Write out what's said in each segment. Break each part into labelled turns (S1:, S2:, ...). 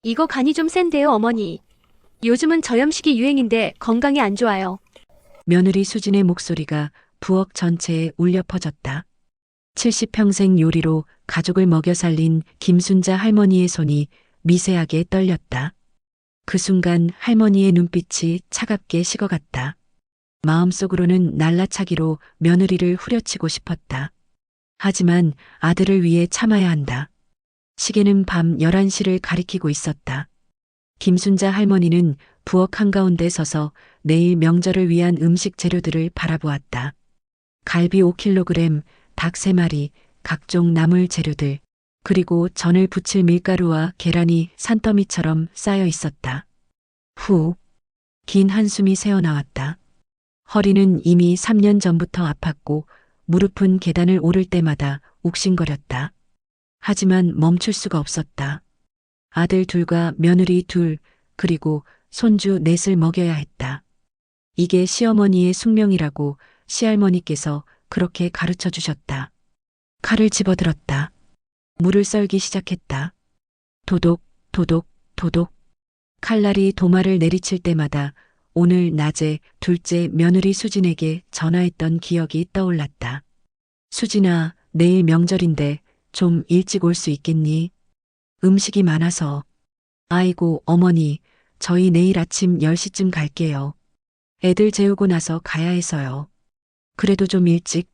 S1: 이거 간이 좀 센데요, 어머니. 요즘은 저염식이 유행인데 건강에 안 좋아요.
S2: 며느리 수진의 목소리가 부엌 전체에 울려 퍼졌다. 70평생 요리로 가족을 먹여 살린 김순자 할머니의 손이 미세하게 떨렸다. 그 순간 할머니의 눈빛이 차갑게 식어갔다. 마음속으로는 날라차기로 며느리를 후려치고 싶었다. 하지만 아들을 위해 참아야 한다. 시계는 밤 11시를 가리키고 있었다. 김순자 할머니는 부엌 한가운데 서서 내일 명절을 위한 음식 재료들을 바라보았다. 갈비 5kg, 닭 3마리, 각종 나물 재료들, 그리고 전을 부칠 밀가루와 계란이 산더미처럼 쌓여 있었다. 후, 긴 한숨이 새어나왔다. 허리는 이미 3년 전부터 아팠고 무릎은 계단을 오를 때마다 욱신거렸다. 하지만 멈출 수가 없었다. 아들 둘과 며느리 둘, 그리고 손주 넷을 먹여야 했다. 이게 시어머니의 숙명이라고 시할머니께서 그렇게 가르쳐 주셨다. 칼을 집어들었다. 물을 썰기 시작했다. 도독, 도독, 도독. 칼날이 도마를 내리칠 때마다 오늘 낮에 둘째 며느리 수진에게 전화했던 기억이 떠올랐다. 수진아, 내일 명절인데 좀 일찍 올 수 있겠니? 음식이 많아서. 아이고, 어머니, 저희 내일 아침 10시쯤 갈게요. 애들 재우고 나서 가야 해서요. 그래도 좀 일찍.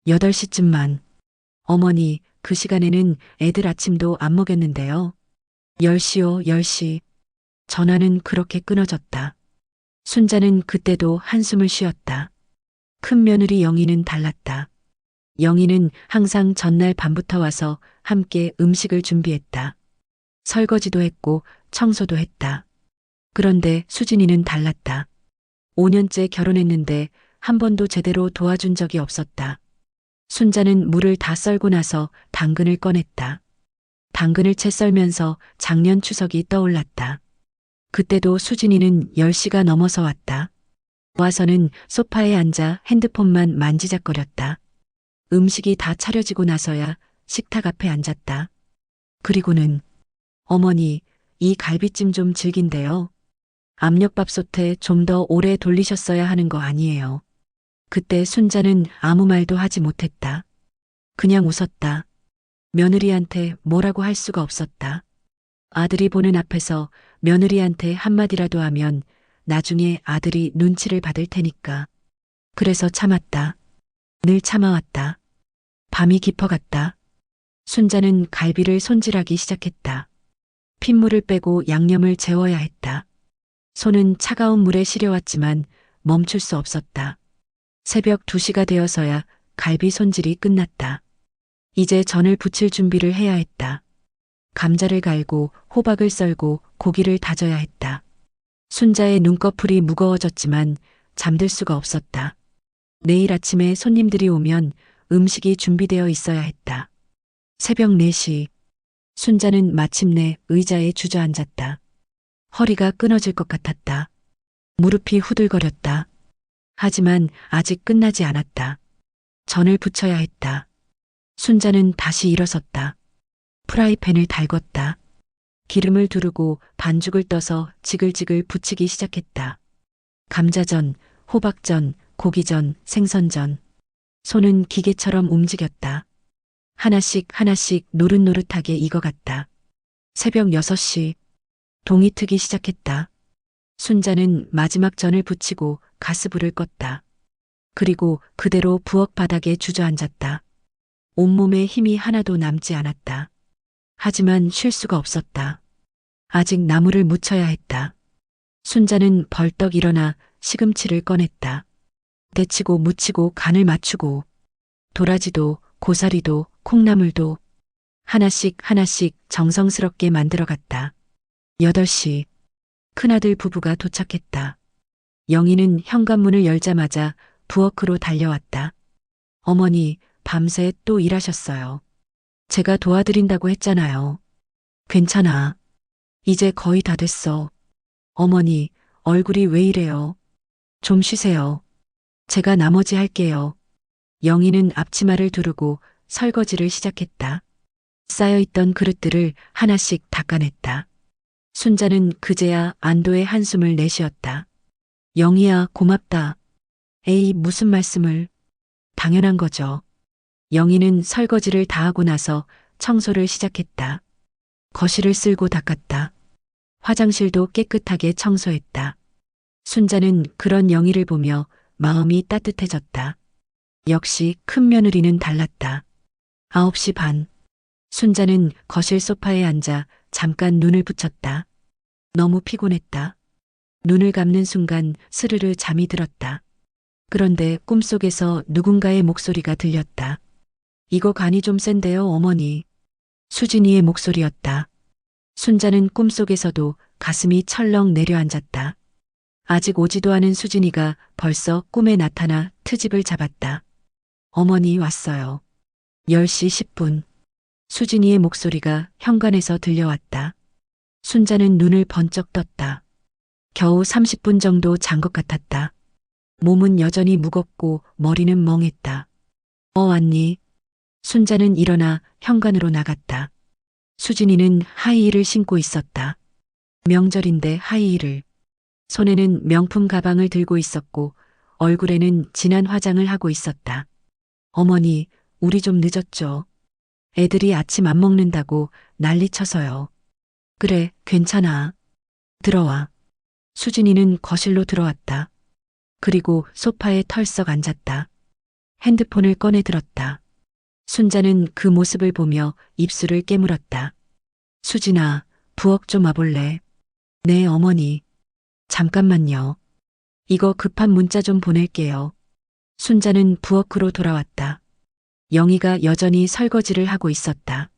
S2: 8시쯤만. 어머니, 그 시간에는 애들 아침도 안 먹였는데요. 10시요, 10시. 전화는 그렇게 끊어졌다. 순자는 그때도 한숨을 쉬었다. 큰 며느리 영희는 달랐다. 영희는 항상 전날 밤부터 와서 함께 음식을 준비했다. 설거지도 했고 청소도 했다. 그런데 수진이는 달랐다. 5년째 결혼했는데 한 번도 제대로 도와준 적이 없었다. 순자는 물을 다 썰고 나서 당근을 꺼냈다. 당근을 채 썰면서 작년 추석이 떠올랐다. 그때도 수진이는 10시가 넘어서 왔다. 와서는 소파에 앉아 핸드폰만 만지작거렸다. 음식이 다 차려지고 나서야 식탁 앞에 앉았다. 그리고는 어머니, 이 갈비찜 좀 질긴데요. 압력밥솥에 좀 더 오래 돌리셨어야 하는 거 아니에요. 그때 순자는 아무 말도 하지 못했다. 그냥 웃었다. 며느리한테 뭐라고 할 수가 없었다. 아들이 보는 앞에서 며느리한테 한마디라도 하면 나중에 아들이 눈치를 받을 테니까. 그래서 참았다. 늘 참아왔다. 밤이 깊어갔다. 순자는 갈비를 손질하기 시작했다. 핏물을 빼고 양념을 재워야 했다. 손은 차가운 물에 시려왔지만 멈출 수 없었다. 새벽 2시가 되어서야 갈비 손질이 끝났다. 이제 전을 부칠 준비를 해야 했다. 감자를 갈고 호박을 썰고 고기를 다져야 했다. 순자의 눈꺼풀이 무거워졌지만 잠들 수가 없었다. 내일 아침에 손님들이 오면 음식이 준비되어 있어야 했다. 새벽 4시. 순자는 마침내 의자에 주저앉았다. 허리가 끊어질 것 같았다. 무릎이 후들거렸다. 하지만 아직 끝나지 않았다. 전을 부쳐야 했다. 순자는 다시 일어섰다. 프라이팬을 달궜다. 기름을 두르고 반죽을 떠서 지글지글 부치기 시작했다. 감자전, 호박전, 고기전, 생선전. 손은 기계처럼 움직였다. 하나씩 하나씩 노릇노릇하게 익어갔다. 새벽 6시. 동이 트기 시작했다. 순자는 마지막 전을 부치고 가스불을 껐다. 그리고 그대로 부엌 바닥에 주저앉았다. 온몸에 힘이 하나도 남지 않았다. 하지만 쉴 수가 없었다. 아직 나물을 무쳐야 했다. 순자는 벌떡 일어나 시금치를 꺼냈다. 데치고 무치고 간을 맞추고 도라지도 고사리도 콩나물도 하나씩 하나씩 정성스럽게 만들어갔다. 8시. 큰아들 부부가 도착했다. 영희는 현관문을 열자마자 부엌으로 달려왔다. 어머니, 밤새 또 일하셨어요. 제가 도와드린다고 했잖아요. 괜찮아. 이제 거의 다 됐어. 어머니, 얼굴이 왜 이래요? 좀 쉬세요. 제가 나머지 할게요. 영희는 앞치마를 두르고 설거지를 시작했다. 쌓여있던 그릇들을 하나씩 닦아냈다. 순자는 그제야 안도의 한숨을 내쉬었다. 영희야, 고맙다. 에이, 무슨 말씀을. 당연한 거죠. 영희는 설거지를 다 하고 나서 청소를 시작했다. 거실을 쓸고 닦았다. 화장실도 깨끗하게 청소했다. 순자는 그런 영희를 보며 마음이 따뜻해졌다. 역시 큰 며느리는 달랐다. 9시 반. 순자는 거실 소파에 앉아 잠깐 눈을 붙였다. 너무 피곤했다. 눈을 감는 순간 스르르 잠이 들었다. 그런데 꿈속에서 누군가의 목소리가 들렸다. 이거 간이 좀 센데요, 어머니. 수진이의 목소리였다. 순자는 꿈속에서도 가슴이 철렁 내려앉았다. 아직 오지도 않은 수진이가 벌써 꿈에 나타나 트집을 잡았다. 어머니 왔어요. 10시 10분. 수진이의 목소리가 현관에서 들려왔다. 순자는 눈을 번쩍 떴다. 겨우 30분 정도 잔 것 같았다. 몸은 여전히 무겁고 머리는 멍했다. 왔니? 순자는 일어나 현관으로 나갔다. 수진이는 하이힐을 신고 있었다. 명절인데 하이힐을. 손에는 명품 가방을 들고 있었고 얼굴에는 진한 화장을 하고 있었다. 어머니, 우리 좀 늦었죠? 애들이 아침 안 먹는다고 난리쳐서요. 그래, 괜찮아. 들어와. 수진이는 거실로 들어왔다. 그리고 소파에 털썩 앉았다. 핸드폰을 꺼내 들었다. 순자는 그 모습을 보며 입술을 깨물었다. 수진아, 부엌 좀 와볼래? 네, 어머니. 잠깐만요. 이거 급한 문자 좀 보낼게요. 순자는 부엌으로 돌아왔다. 영희가 여전히 설거지를 하고 있었다.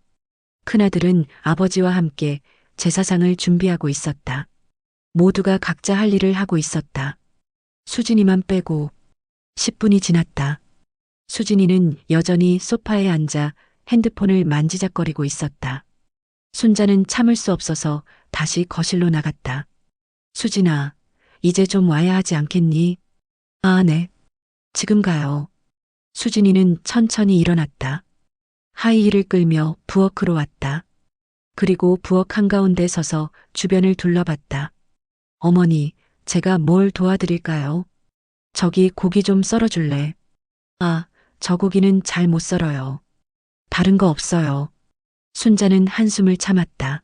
S2: 큰아들은 아버지와 함께 제사상을 준비하고 있었다. 모두가 각자 할 일을 하고 있었다. 수진이만 빼고 10분이 지났다. 수진이는 여전히 소파에 앉아 핸드폰을 만지작거리고 있었다. 순자는 참을 수 없어서 다시 거실로 나갔다. 수진아, 이제 좀 와야 하지 않겠니? 아, 네. 지금 가요. 수진이는 천천히 일어났다. 하이힐을 끌며 부엌으로 왔다. 그리고 부엌 한가운데 서서 주변을 둘러봤다. 어머니, 제가 뭘 도와드릴까요? 저기 고기 좀 썰어줄래? 아, 저 고기는 잘 못 썰어요. 다른 거 없어요. 순자는 한숨을 참았다.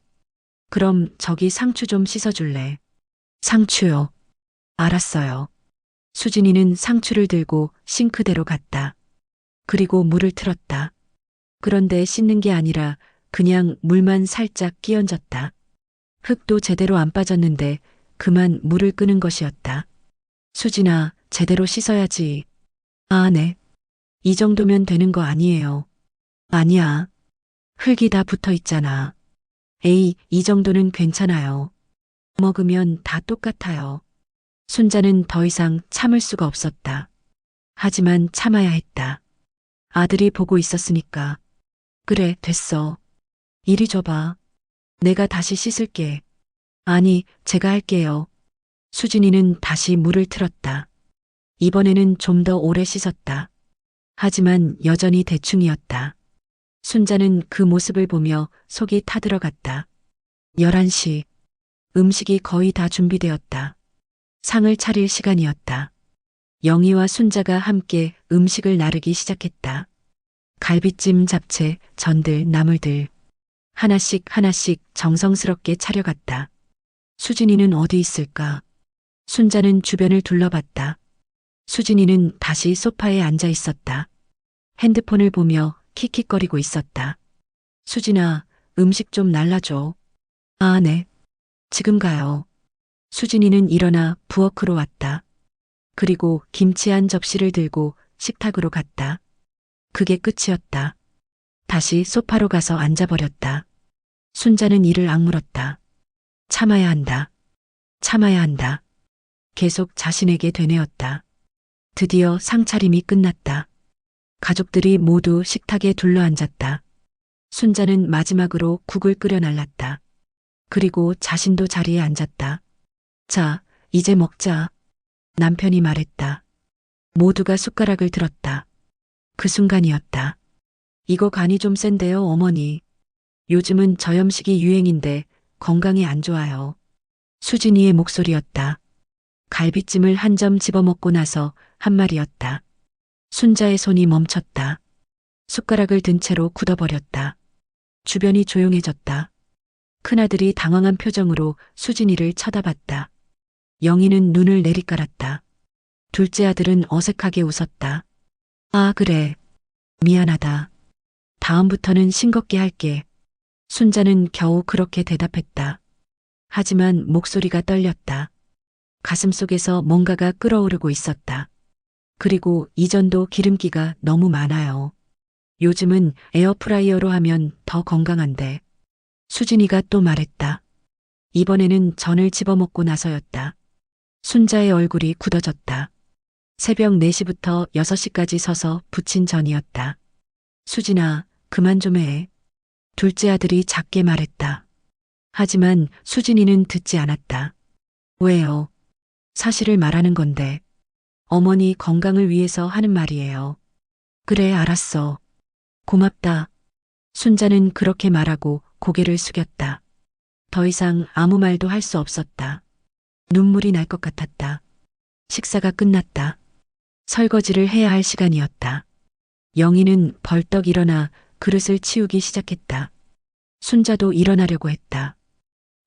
S2: 그럼 저기 상추 좀 씻어줄래? 상추요. 알았어요. 수진이는 상추를 들고 싱크대로 갔다. 그리고 물을 틀었다. 그런데 씻는 게 아니라 그냥 물만 살짝 끼얹었다. 흙도 제대로 안 빠졌는데 그만 물을 끄는 것이었다. 수진아, 제대로 씻어야지. 아, 네. 이 정도면 되는 거 아니에요. 아니야. 흙이 다 붙어 있잖아. 에이, 이 정도는 괜찮아요. 먹으면 다 똑같아요. 순자는 더 이상 참을 수가 없었다. 하지만 참아야 했다. 아들이 보고 있었으니까. 그래, 됐어. 이리 줘봐. 내가 다시 씻을게. 아니, 제가 할게요. 수진이는 다시 물을 틀었다. 이번에는 좀 더 오래 씻었다. 하지만 여전히 대충이었다. 순자는 그 모습을 보며 속이 타들어갔다. 11시. 음식이 거의 다 준비되었다. 상을 차릴 시간이었다. 영희와 순자가 함께 음식을 나르기 시작했다. 갈비찜, 잡채, 전들, 나물들. 하나씩 하나씩 정성스럽게 차려갔다. 수진이는 어디 있을까? 순자는 주변을 둘러봤다. 수진이는 다시 소파에 앉아 있었다. 핸드폰을 보며 킥킥거리고 있었다. 수진아, 음식 좀 날라줘. 아, 네. 지금 가요. 수진이는 일어나 부엌으로 왔다. 그리고 김치 한 접시를 들고 식탁으로 갔다. 그게 끝이었다. 다시 소파로 가서 앉아버렸다. 순자는 이를 악물었다. 참아야 한다. 참아야 한다. 계속 자신에게 되뇌었다. 드디어 상차림이 끝났다. 가족들이 모두 식탁에 둘러앉았다. 순자는 마지막으로 국을 끓여 날랐다. 그리고 자신도 자리에 앉았다. 자, 이제 먹자. 남편이 말했다. 모두가 숟가락을 들었다. 그 순간이었다. 이거 간이 좀 센데요, 어머니. 요즘은 저염식이 유행인데 건강에 안 좋아요. 수진이의 목소리였다. 갈비찜을 한 점 집어먹고 나서 한 말이었다. 순자의 손이 멈췄다. 숟가락을 든 채로 굳어버렸다. 주변이 조용해졌다. 큰아들이 당황한 표정으로 수진이를 쳐다봤다. 영희는 눈을 내리깔았다. 둘째 아들은 어색하게 웃었다. 아, 그래. 미안하다. 다음부터는 싱겁게 할게. 순자는 겨우 그렇게 대답했다. 하지만 목소리가 떨렸다. 가슴속에서 뭔가가 끓어오르고 있었다. 그리고 이전도 기름기가 너무 많아요. 요즘은 에어프라이어로 하면 더 건강한데. 수진이가 또 말했다. 이번에는 전을 집어먹고 나서였다. 순자의 얼굴이 굳어졌다. 새벽 4시부터 6시까지 서서 부친 전이었다. 수진아, 그만 좀 해. 둘째 아들이 작게 말했다. 하지만 수진이는 듣지 않았다. 왜요? 사실을 말하는 건데. 어머니 건강을 위해서 하는 말이에요. 그래, 알았어. 고맙다. 순자는 그렇게 말하고 고개를 숙였다. 더 이상 아무 말도 할 수 없었다. 눈물이 날 것 같았다. 식사가 끝났다. 설거지를 해야 할 시간이었다. 영희는 벌떡 일어나 그릇을 치우기 시작했다. 순자도 일어나려고 했다.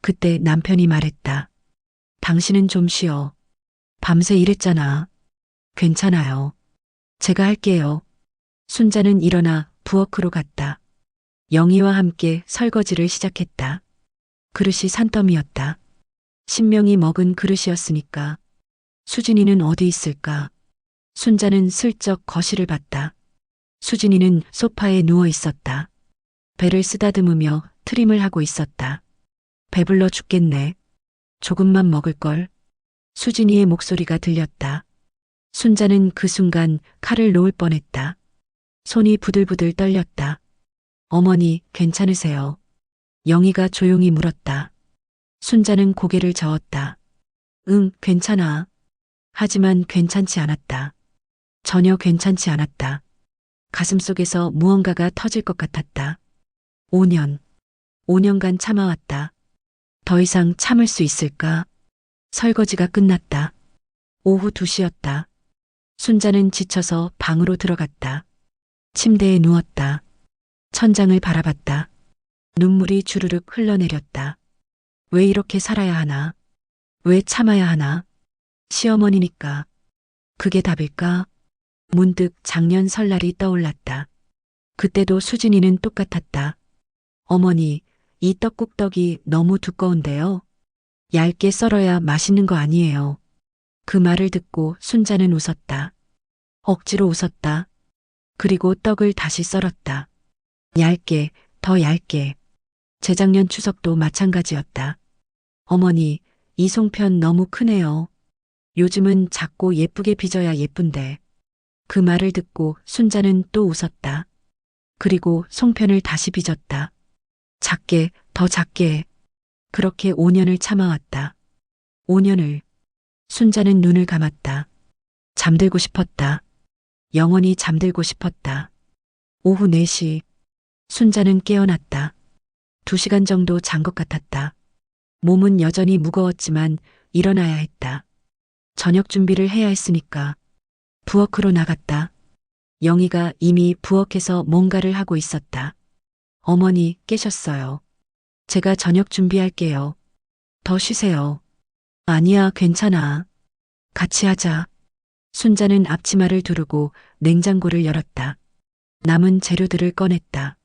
S2: 그때 남편이 말했다. 당신은 좀 쉬어. 밤새 일했잖아. 괜찮아요. 제가 할게요. 순자는 일어나 부엌으로 갔다. 영희와 함께 설거지를 시작했다. 그릇이 산더미였다. 신명이 먹은 그릇이었으니까. 수진이는 어디 있을까? 순자는 슬쩍 거실을 봤다. 수진이는 소파에 누워 있었다. 배를 쓰다듬으며 트림을 하고 있었다. 배불러 죽겠네. 조금만 먹을걸. 수진이의 목소리가 들렸다. 순자는 그 순간 칼을 놓을 뻔했다. 손이 부들부들 떨렸다. 어머니, 괜찮으세요? 영희가 조용히 물었다. 순자는 고개를 저었다. 응, 괜찮아. 하지만 괜찮지 않았다. 전혀 괜찮지 않았다. 가슴속에서 무언가가 터질 것 같았다. 5년간 참아왔다. 더 이상 참을 수 있을까? 설거지가 끝났다. 오후 2시였다. 순자는 지쳐서 방으로 들어갔다. 침대에 누웠다. 천장을 바라봤다. 눈물이 주르륵 흘러내렸다. 왜 이렇게 살아야 하나? 왜 참아야 하나? 시어머니니까. 그게 답일까? 문득 작년 설날이 떠올랐다. 그때도 수진이는 똑같았다. 어머니, 이 떡국떡이 너무 두꺼운데요. 얇게 썰어야 맛있는 거 아니에요. 그 말을 듣고 순자는 웃었다. 억지로 웃었다. 그리고 떡을 다시 썰었다. 얇게, 더 얇게. 재작년 추석도 마찬가지였다. 어머니, 이 송편 너무 크네요. 요즘은 작고 예쁘게 빚어야 예쁜데. 그 말을 듣고 순자는 또 웃었다. 그리고 송편을 다시 빚었다. 작게, 더 작게. 그렇게 5년을 참아왔다. 5년을. 순자는 눈을 감았다. 잠들고 싶었다. 영원히 잠들고 싶었다. 오후 4시. 순자는 깨어났다. 2시간 정도 잔 것 같았다. 몸은 여전히 무거웠지만 일어나야 했다. 저녁 준비를 해야 했으니까. 부엌으로 나갔다. 영희가 이미 부엌에서 뭔가를 하고 있었다. 어머니, 깨셨어요. 제가 저녁 준비할게요. 더 쉬세요. 아니야, 괜찮아. 같이 하자. 순자는 앞치마를 두르고 냉장고를 열었다. 남은 재료들을 꺼냈다.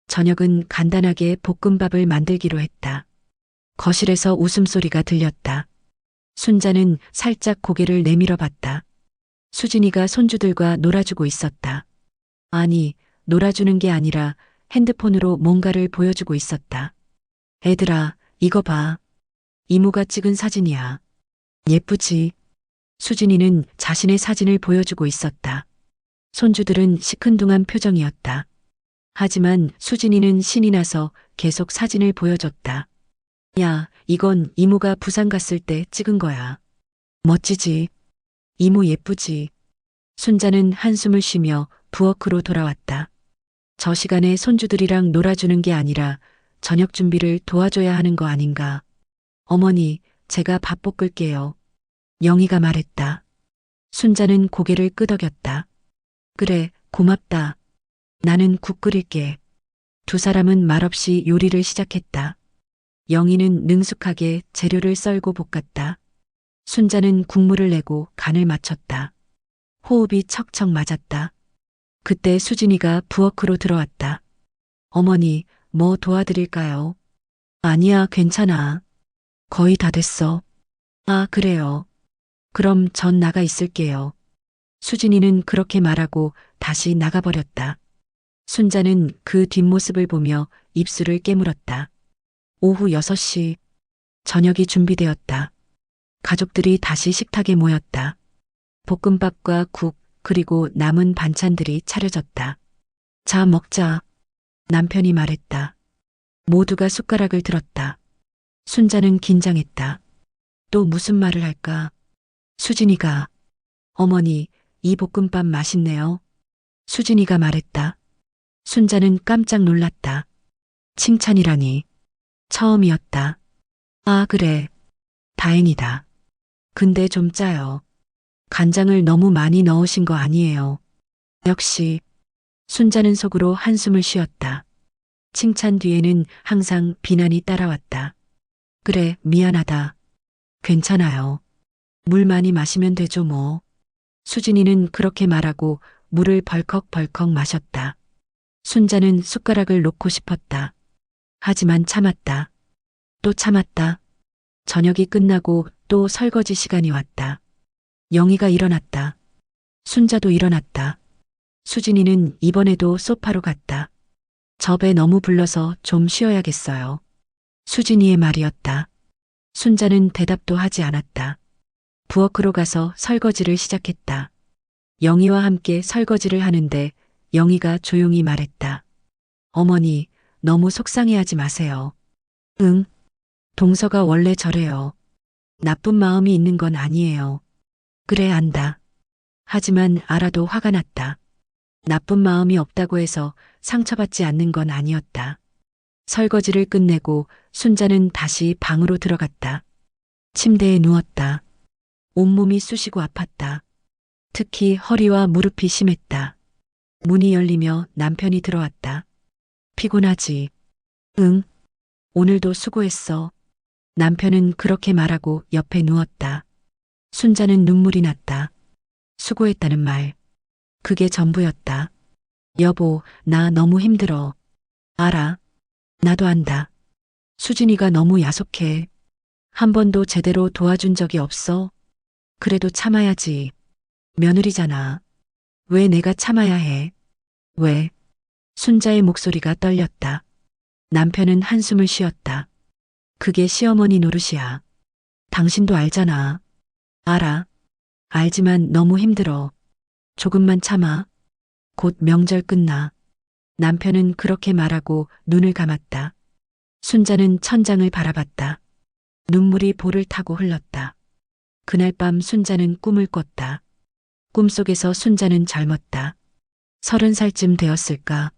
S2: 저녁은 간단하게 볶음밥을 만들기로 했다. 거실에서 웃음소리가 들렸다. 순자는 살짝 고개를 내밀어 봤다. 수진이가 손주들과 놀아주고 있었다. 아니, 놀아주는 게 아니라 핸드폰으로 뭔가를 보여주고 있었다. 애들아, 이거 봐. 이모가 찍은 사진이야. 예쁘지? 수진이는 자신의 사진을 보여주고 있었다. 손주들은 시큰둥한 표정이었다. 하지만 수진이는 신이 나서 계속 사진을 보여줬다. 야, 이건 이모가 부산 갔을 때 찍은 거야. 멋지지? 이모 예쁘지? 순자는 한숨을 쉬며 부엌으로 돌아왔다. 저 시간에 손주들이랑 놀아주는 게 아니라 저녁 준비를 도와줘야 하는 거 아닌가. 어머니, 제가 밥 볶을게요. 영희가 말했다. 순자는 고개를 끄덕였다. 그래, 고맙다. 나는 국 끓일게. 두 사람은 말없이 요리를 시작했다. 영희는 능숙하게 재료를 썰고 볶았다. 순자는 국물을 내고 간을 맞췄다. 호흡이 척척 맞았다. 그때 수진이가 부엌으로 들어왔다. 어머니, 뭐 도와드릴까요? 아니야, 괜찮아. 거의 다 됐어. 아, 그래요. 그럼 전 나가 있을게요. 수진이는 그렇게 말하고 다시 나가버렸다. 순자는 그 뒷모습을 보며 입술을 깨물었다. 오후 6시, 저녁이 준비되었다. 가족들이 다시 식탁에 모였다. 볶음밥과 국, 그리고 남은 반찬들이 차려졌다. 자, 먹자. 남편이 말했다. 모두가 숟가락을 들었다. 순자는 긴장했다. 또 무슨 말을 할까? 수진이가, 어머니, 이 볶음밥 맛있네요. 수진이가 말했다. 순자는 깜짝 놀랐다. 칭찬이라니. 처음이었다. 아, 그래. 다행이다. 근데 좀 짜요. 간장을 너무 많이 넣으신 거 아니에요. 역시. 순자는 속으로 한숨을 쉬었다. 칭찬 뒤에는 항상 비난이 따라왔다. 그래, 미안하다. 괜찮아요. 물 많이 마시면 되죠, 뭐. 수진이는 그렇게 말하고 물을 벌컥벌컥 마셨다. 순자는 숟가락을 놓고 싶었다. 하지만 참았다. 또 참았다. 저녁이 끝나고 또 설거지 시간이 왔다. 영희가 일어났다. 순자도 일어났다. 수진이는 이번에도 소파로 갔다. 저 배 너무 불러서 좀 쉬어야겠어요. 수진이의 말이었다. 순자는 대답도 하지 않았다. 부엌으로 가서 설거지를 시작했다. 영희와 함께 설거지를 하는데 영희가 조용히 말했다. 어머니, 너무 속상해하지 마세요. 응. 동서가 원래 저래요. 나쁜 마음이 있는 건 아니에요. 그래, 안다. 하지만 알아도 화가 났다. 나쁜 마음이 없다고 해서 상처받지 않는 건 아니었다. 설거지를 끝내고 순자는 다시 방으로 들어갔다. 침대에 누웠다. 온몸이 쑤시고 아팠다. 특히 허리와 무릎이 심했다. 문이 열리며 남편이 들어왔다. 피곤하지? 응. 오늘도 수고했어. 남편은 그렇게 말하고 옆에 누웠다. 순자는 눈물이 났다. 수고했다는 말. 그게 전부였다. 여보, 나 너무 힘들어. 알아. 나도 안다. 수진이가 너무 야속해. 한 번도 제대로 도와준 적이 없어. 그래도 참아야지. 며느리잖아. 왜 내가 참아야 해? 왜? 순자의 목소리가 떨렸다. 남편은 한숨을 쉬었다. 그게 시어머니 노릇이야. 당신도 알잖아. 알아. 알지만 너무 힘들어. 조금만 참아. 곧 명절 끝나. 남편은 그렇게 말하고 눈을 감았다. 순자는 천장을 바라봤다. 눈물이 볼을 타고 흘렀다. 그날 밤 순자는 꿈을 꿨다. 꿈속에서 순자는 젊었다. 30살쯤 되었을까.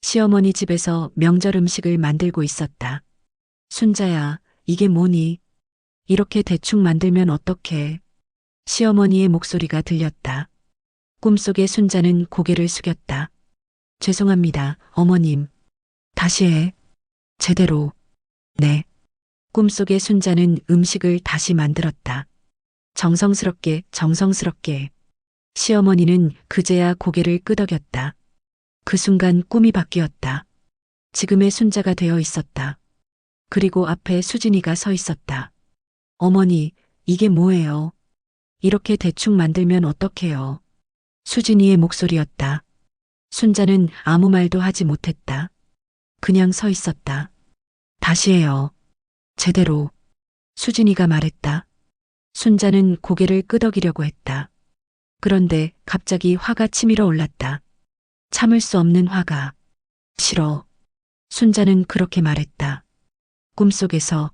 S2: 시어머니 집에서 명절 음식을 만들고 있었다. 순자야, 이게 뭐니? 이렇게 대충 만들면 어떡해? 시어머니의 목소리가 들렸다. 꿈속의 순자는 고개를 숙였다. 죄송합니다, 어머님. 다시 해. 제대로. 네. 꿈속의 순자는 음식을 다시 만들었다. 정성스럽게. 시어머니는 그제야 고개를 끄덕였다. 그 순간 꿈이 바뀌었다. 지금의 순자가 되어 있었다. 그리고 앞에 수진이가 서 있었다. 어머니, 이게 뭐예요? 이렇게 대충 만들면 어떡해요? 수진이의 목소리였다. 순자는 아무 말도 하지 못했다. 그냥 서 있었다. 다시 해요. 제대로. 수진이가 말했다. 순자는 고개를 끄덕이려고 했다. 그런데 갑자기 화가 치밀어 올랐다. 참을 수 없는 화가. 싫어. 순자는 그렇게 말했다. 꿈속에서.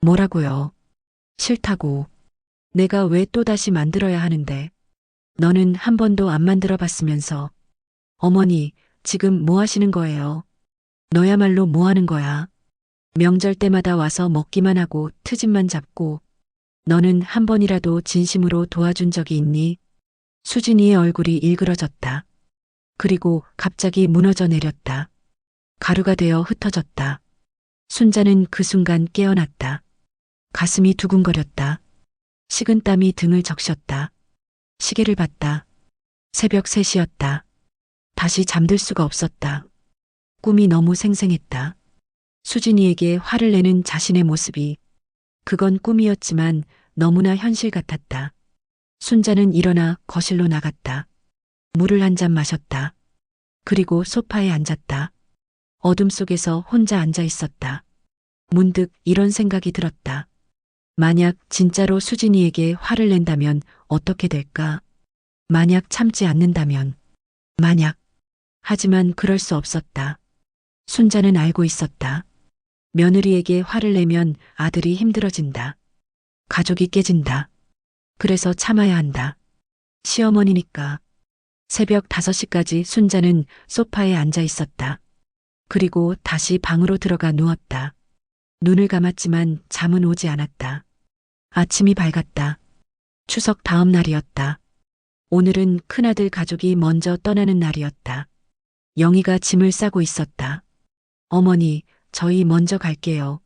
S2: 뭐라고요? 싫다고. 내가 왜 또다시 만들어야 하는데. 너는 한 번도 안 만들어 봤으면서. 어머니, 지금 뭐 하시는 거예요? 너야말로 뭐 하는 거야? 명절 때마다 와서 먹기만 하고 트집만 잡고 너는 한 번이라도 진심으로 도와준 적이 있니? 수진이의 얼굴이 일그러졌다. 그리고 갑자기 무너져 내렸다. 가루가 되어 흩어졌다. 순자는 그 순간 깨어났다. 가슴이 두근거렸다. 식은땀이 등을 적셨다. 시계를 봤다. 새벽 3시였다. 다시 잠들 수가 없었다. 꿈이 너무 생생했다. 수진이에게 화를 내는 자신의 모습이 그건 꿈이었지만 너무나 현실 같았다. 순자는 일어나 거실로 나갔다. 물을 한 잔 마셨다. 그리고 소파에 앉았다. 어둠 속에서 혼자 앉아 있었다. 문득 이런 생각이 들었다. 만약 진짜로 수진이에게 화를 낸다면 어떻게 될까? 만약 참지 않는다면. 만약. 하지만 그럴 수 없었다. 순자는 알고 있었다. 며느리에게 화를 내면 아들이 힘들어진다. 가족이 깨진다. 그래서 참아야 한다. 시어머니니까. 새벽 5시까지 순자는 소파에 앉아 있었다. 그리고 다시 방으로 들어가 누웠다. 눈을 감았지만 잠은 오지 않았다. 아침이 밝았다. 추석 다음 날이었다. 오늘은 큰아들 가족이 먼저 떠나는 날이었다. 영희가 짐을 싸고 있었다. 어머니, 저희 먼저 갈게요.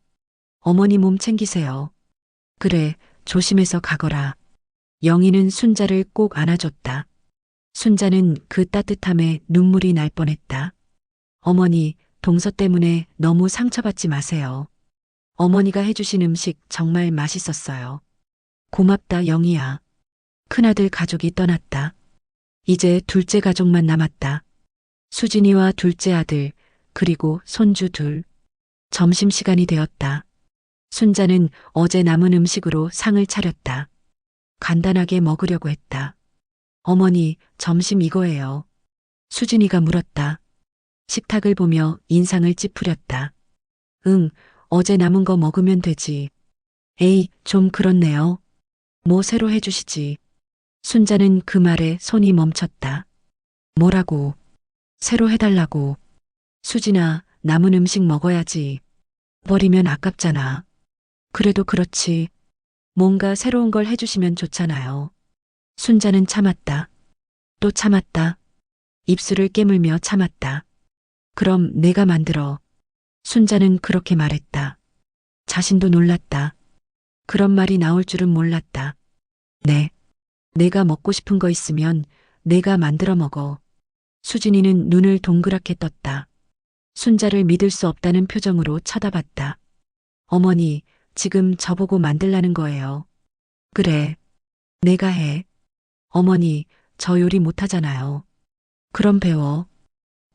S2: 어머니 몸 챙기세요. 그래, 조심해서 가거라. 영희는 순자를 꼭 안아줬다. 순자는 그 따뜻함에 눈물이 날 뻔했다. 어머니, 동서 때문에 너무 상처받지 마세요. 어머니가 해주신 음식 정말 맛있었어요. 고맙다, 영희야. 큰아들 가족이 떠났다. 이제 둘째 가족만 남았다. 수진이와 둘째 아들, 그리고 손주 둘. 점심시간이 되었다. 순자는 어제 남은 음식으로 상을 차렸다. 간단하게 먹으려고 했다. 어머니, 점심 이거예요. 수진이가 물었다. 식탁을 보며 인상을 찌푸렸다. 응, 어제 남은 거 먹으면 되지. 에이, 좀 그렇네요. 뭐 새로 해주시지. 순자는 그 말에 손이 멈췄다. 뭐라고? 새로 해달라고. 수진아, 남은 음식 먹어야지. 버리면 아깝잖아. 그래도 그렇지. 뭔가 새로운 걸 해주시면 좋잖아요. 순자는 참았다. 또 참았다. 입술을 깨물며 참았다. 그럼 내가 만들어. 순자는 그렇게 말했다. 자신도 놀랐다. 그런 말이 나올 줄은 몰랐다. 네. 내가 먹고 싶은 거 있으면 내가 만들어 먹어. 수진이는 눈을 동그랗게 떴다. 순자를 믿을 수 없다는 표정으로 쳐다봤다. 어머니, 지금 저보고 만들라는 거예요. 그래. 내가 해. 어머니, 저 요리 못하잖아요. 그럼 배워.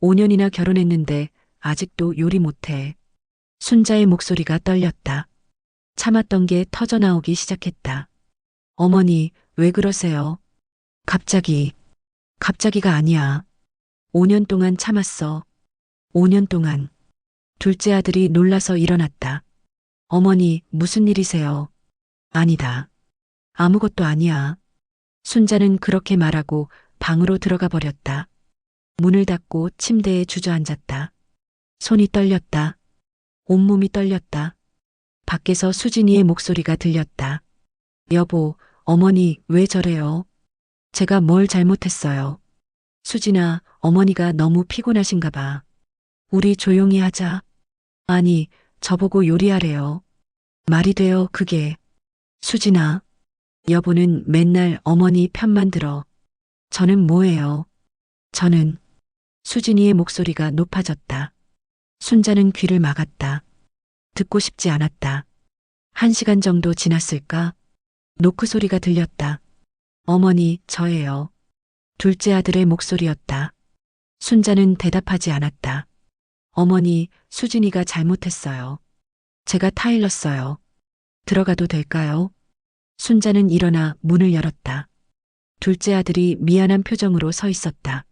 S2: 5년이나 결혼했는데 아직도 요리 못해. 순자의 목소리가 떨렸다. 참았던 게 터져나오기 시작했다. 어머니, 왜 그러세요? 갑자기가 아니야. 5년 동안 참았어. 5년 동안. 둘째 아들이 놀라서 일어났다. 어머니, 무슨 일이세요? 아니다. 아무것도 아니야. 순자는 그렇게 말하고 방으로 들어가 버렸다. 문을 닫고 침대에 주저앉았다. 손이 떨렸다. 온몸이 떨렸다. 밖에서 수진이의 목소리가 들렸다. 여보, 어머니 왜 저래요? 제가 뭘 잘못했어요? 수진아, 어머니가 너무 피곤하신가 봐. 우리 조용히 하자. 아니, 저보고 요리하래요. 말이 돼요, 그게. 수진아, 여보는 맨날 어머니 편만 들어. 저는 뭐예요? 저는. 수진이의 목소리가 높아졌다. 순자는 귀를 막았다. 듣고 싶지 않았다. 1시간 정도 지났을까? 노크 소리가 들렸다. 어머니, 저예요. 둘째 아들의 목소리였다. 순자는 대답하지 않았다. 어머니, 수진이가 잘못했어요. 제가 타일렀어요. 들어가도 될까요? 순자는 일어나 문을 열었다. 둘째 아들이 미안한 표정으로 서 있었다.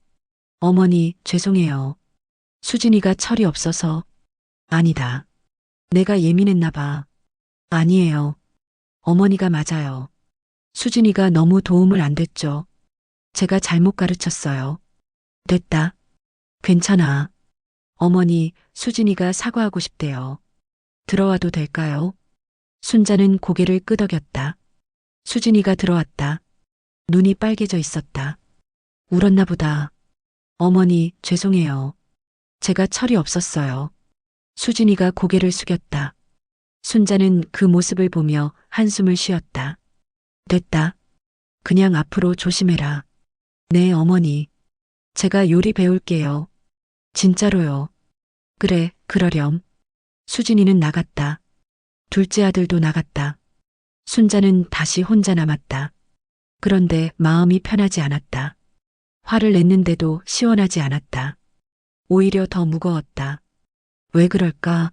S2: 어머니, 죄송해요. 수진이가 철이 없어서. 아니다. 내가 예민했나 봐. 아니에요. 어머니가 맞아요. 수진이가 너무 도움을 안 됐죠. 제가 잘못 가르쳤어요. 됐다. 괜찮아. 어머니, 수진이가 사과하고 싶대요. 들어와도 될까요? 순자는 고개를 끄덕였다. 수진이가 들어왔다. 눈이 빨개져 있었다. 울었나 보다. 어머니, 죄송해요. 제가 철이 없었어요. 수진이가 고개를 숙였다. 순자는 그 모습을 보며 한숨을 쉬었다. 됐다. 그냥 앞으로 조심해라. 네, 어머니. 제가 요리 배울게요. 진짜로요. 그래, 그러렴. 수진이는 나갔다. 둘째 아들도 나갔다. 순자는 다시 혼자 남았다. 그런데 마음이 편하지 않았다. 화를 냈는데도 시원하지 않았다. 오히려 더 무거웠다. 왜 그럴까?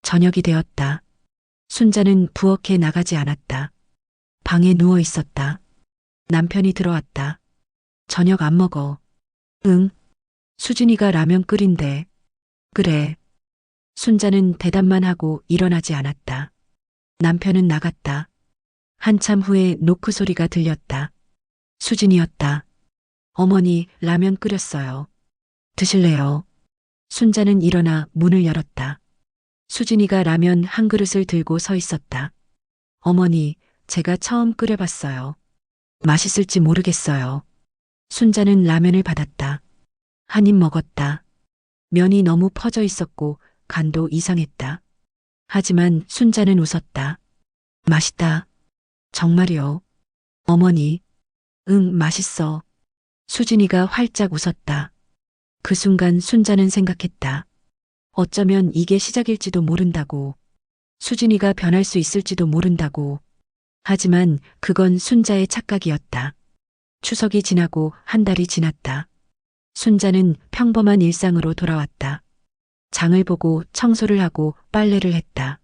S2: 저녁이 되었다. 순자는 부엌에 나가지 않았다. 방에 누워 있었다. 남편이 들어왔다. 저녁 안 먹어. 응. 수진이가 라면 끓인대. 그래. 순자는 대답만 하고 일어나지 않았다. 남편은 나갔다. 한참 후에 노크 소리가 들렸다. 수진이었다. 어머니, 라면 끓였어요. 드실래요? 순자는 일어나 문을 열었다. 수진이가 라면 한 그릇을 들고 서 있었다. 어머니, 제가 처음 끓여봤어요. 맛있을지 모르겠어요. 순자는 라면을 받았다. 한 입 먹었다. 면이 너무 퍼져 있었고 간도 이상했다. 하지만 순자는 웃었다. 맛있다. 정말이요. 어머니. 응, 맛있어. 수진이가 활짝 웃었다. 그 순간 순자는 생각했다. 어쩌면 이게 시작일지도 모른다고. 수진이가 변할 수 있을지도 모른다고. 하지만 그건 순자의 착각이었다. 추석이 지나고 한 달이 지났다. 순자는 평범한 일상으로 돌아왔다. 장을 보고 청소를 하고 빨래를 했다.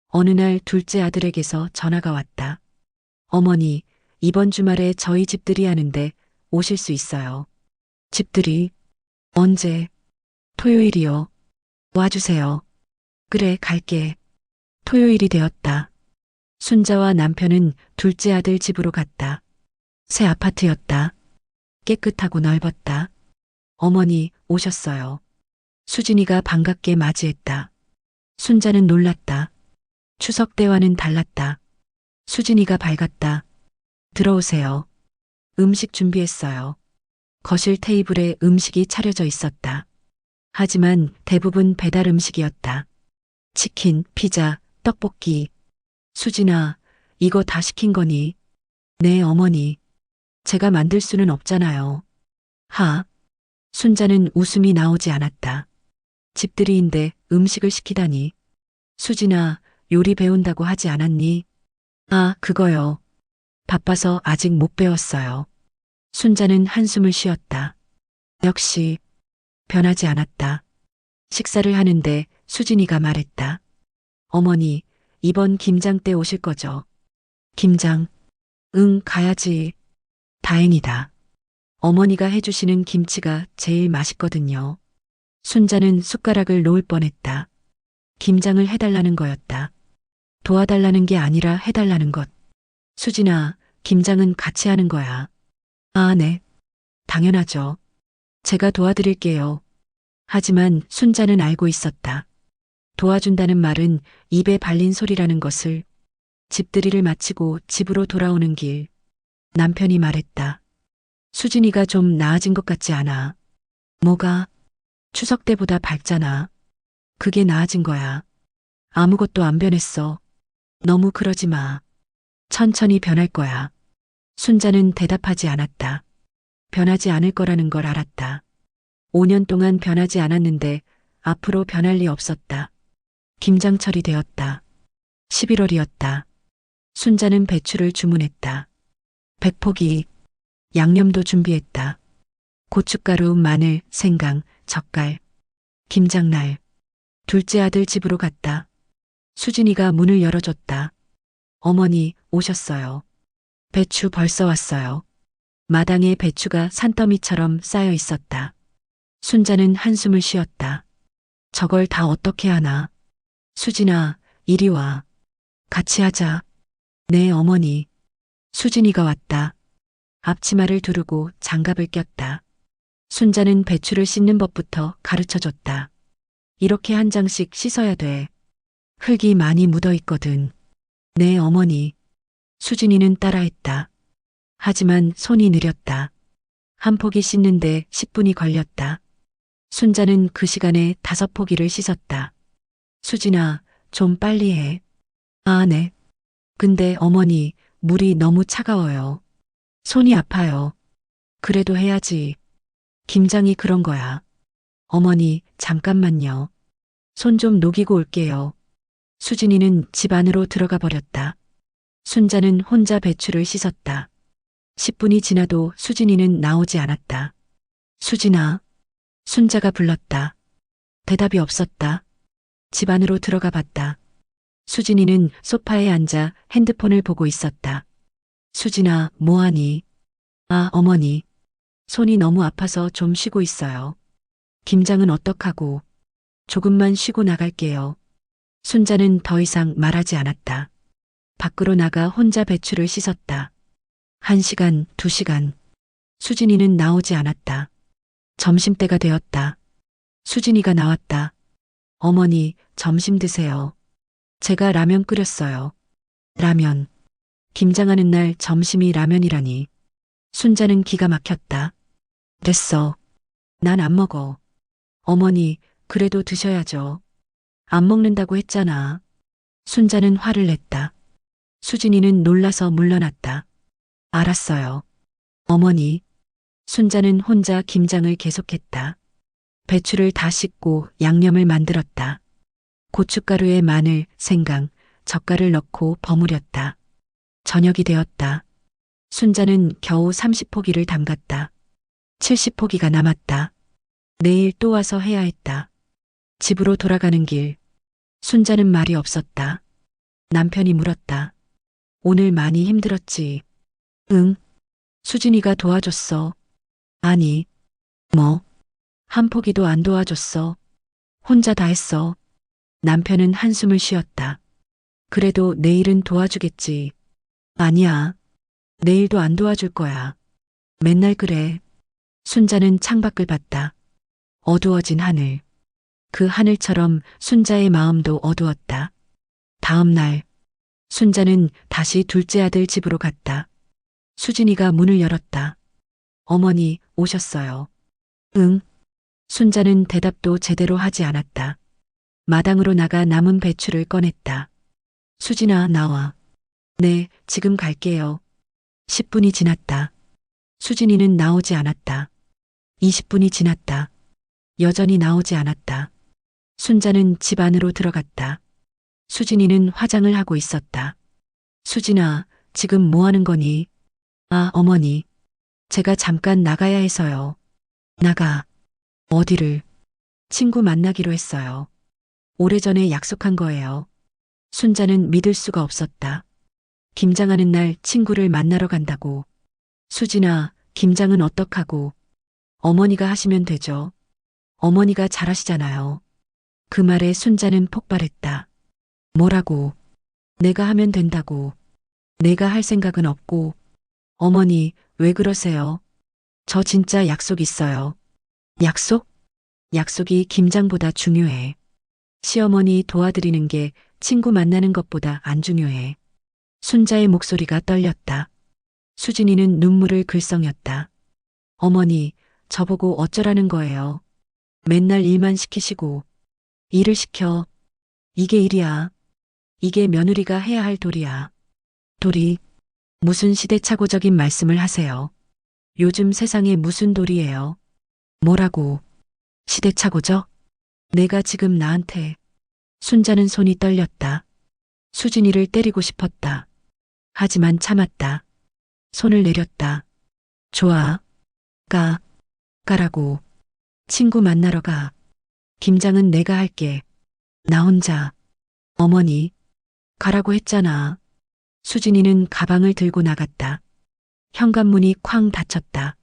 S2: 어느 날 둘째 아들에게서 전화가 왔다. 어머니, 이번 주말에 저희 집들이 하는데 오실 수 있어요. 집들이? 언제? 토요일이요. 와주세요. 그래, 갈게. 토요일이 되었다. 순자와 남편은 둘째 아들 집으로 갔다. 새 아파트였다. 깨끗하고 넓었다. 어머니, 오셨어요. 수진이가 반갑게 맞이했다. 순자는 놀랐다. 추석 때와는 달랐다. 수진이가 밝았다. 들어오세요. 음식 준비했어요. 거실 테이블에 음식이 차려져 있었다. 하지만 대부분 배달 음식이었다. 치킨, 피자, 떡볶이. 수진아, 이거 다 시킨 거니? 네, 어머니. 제가 만들 수는 없잖아요. 하. 순자는 웃음이 나오지 않았다. 집들이인데 음식을 시키다니. 수진아, 요리 배운다고 하지 않았니? 아, 그거요. 바빠서 아직 못 배웠어요. 순자는 한숨을 쉬었다. 역시 변하지 않았다. 식사를 하는데 수진이가 말했다. 어머니, 이번 김장 때 오실 거죠? 김장? 응, 가야지. 다행이다. 어머니가 해주시는 김치가 제일 맛있거든요. 순자는 숟가락을 놓을 뻔했다. 김장을 해달라는 거였다. 도와달라는 게 아니라 해달라는 것. 수진아, 김장은 같이 하는 거야. 아, 네. 당연하죠. 제가 도와드릴게요. 하지만 순자는 알고 있었다. 도와준다는 말은 입에 발린 소리라는 것을. 집들이를 마치고 집으로 돌아오는 길. 남편이 말했다. 수진이가 좀 나아진 것 같지 않아. 뭐가? 추석 때보다 밝잖아. 그게 나아진 거야. 아무것도 안 변했어. 너무 그러지 마. 천천히 변할 거야. 순자는 대답하지 않았다. 변하지 않을 거라는 걸 알았다. 5년 동안 변하지 않았는데 앞으로 변할 리 없었다. 김장철이 되었다. 11월이었다. 순자는 배추를 주문했다. 100포기. 양념도 준비했다. 고춧가루, 마늘, 생강, 젓갈. 김장날. 둘째 아들 집으로 갔다. 수진이가 문을 열어줬다. 어머니, 오셨어요. 배추 벌써 왔어요. 마당에 배추가 산더미처럼 쌓여 있었다. 순자는 한숨을 쉬었다. 저걸 다 어떻게 하나? 수진아, 이리 와. 같이 하자. 네, 어머니. 수진이가 왔다. 앞치마를 두르고 장갑을 꼈다. 순자는 배추를 씻는 법부터 가르쳐줬다. 이렇게 한 장씩 씻어야 돼. 흙이 많이 묻어 있거든. 네, 어머니. 수진이는 따라했다. 하지만 손이 느렸다. 한 포기 씻는데 10분이 걸렸다. 순자는 그 시간에 5포기를 씻었다. 수진아, 좀 빨리 해. 아, 네. 근데 어머니, 물이 너무 차가워요. 손이 아파요. 그래도 해야지. 김장이 그런 거야. 어머니, 잠깐만요. 손 좀 녹이고 올게요. 수진이는 집 안으로 들어가 버렸다. 순자는 혼자 배추를 씻었다. 10분이 지나도 수진이는 나오지 않았다. 수진아, 순자가 불렀다. 대답이 없었다. 집 안으로 들어가 봤다. 수진이는 소파에 앉아 핸드폰을 보고 있었다. 수진아, 뭐하니? 아, 어머니. 손이 너무 아파서 좀 쉬고 있어요. 김장은 어떡하고? 조금만 쉬고 나갈게요. 순자는 더 이상 말하지 않았다. 밖으로 나가 혼자 배추를 씻었다. 1시간, 2시간. 수진이는 나오지 않았다. 점심때가 되었다. 수진이가 나왔다. 어머니, 점심 드세요. 제가 라면 끓였어요. 라면. 김장하는 날 점심이 라면이라니. 순자는 기가 막혔다. 됐어. 난 안 먹어. 어머니, 그래도 드셔야죠. 안 먹는다고 했잖아. 순자는 화를 냈다. 수진이는 놀라서 물러났다. 알았어요. 어머니. 순자는 혼자 김장을 계속했다. 배추를 다 씻고 양념을 만들었다. 고춧가루에 마늘, 생강, 젓갈을 넣고 버무렸다. 저녁이 되었다. 순자는 겨우 30포기를 담갔다. 70포기가 남았다. 내일 또 와서 해야 했다. 집으로 돌아가는 길. 순자는 말이 없었다. 남편이 물었다. 오늘 많이 힘들었지? 응. 수진이가 도와줬어. 아니. 뭐? 한 포기도 안 도와줬어. 혼자 다 했어. 남편은 한숨을 쉬었다. 그래도 내일은 도와주겠지. 아니야. 내일도 안 도와줄 거야. 맨날 그래. 순자는 창밖을 봤다. 어두워진 하늘. 그 하늘처럼 순자의 마음도 어두웠다. 다음 날, 순자는 다시 둘째 아들 집으로 갔다. 수진이가 문을 열었다. 어머니, 오셨어요. 응. 순자는 대답도 제대로 하지 않았다. 마당으로 나가 남은 배추를 꺼냈다. 수진아, 나와. 네, 지금 갈게요. 10분이 지났다. 수진이는 나오지 않았다. 20분이 지났다. 여전히 나오지 않았다. 순자는 집 안으로 들어갔다. 수진이는 화장을 하고 있었다. 수진아, 지금 뭐 하는 거니? 아, 어머니. 제가 잠깐 나가야 해서요. 나가. 어디를? 친구 만나기로 했어요. 오래전에 약속한 거예요. 순자는 믿을 수가 없었다. 김장하는 날 친구를 만나러 간다고. 수진아, 김장은 어떡하고? 어머니가 하시면 되죠. 어머니가 잘하시잖아요. 그 말에 순자는 폭발했다. 뭐라고? 내가 하면 된다고. 내가 할 생각은 없고. 어머니, 왜 그러세요? 저 진짜 약속 있어요. 약속? 약속이 김장보다 중요해. 시어머니 도와드리는 게 친구 만나는 것보다 안 중요해. 순자의 목소리가 떨렸다. 수진이는 눈물을 글썽였다. 어머니, 저보고 어쩌라는 거예요. 맨날 일만 시키시고. 일을 시켜. 이게 일이야. 이게 며느리가 해야 할 도리야. 도리. 무슨 시대착오적인 말씀을 하세요. 요즘 세상에 무슨 도리예요. 뭐라고. 시대착오적? 내가 지금 나한테. 순자는 손이 떨렸다. 수진이를 때리고 싶었다. 하지만 참았다. 손을 내렸다. 좋아. 가라고. 친구 만나러 가. 김장은 내가 할게. 나 혼자. 어머니. 가라고 했잖아. 수진이는 가방을 들고 나갔다. 현관문이 쾅 닫혔다.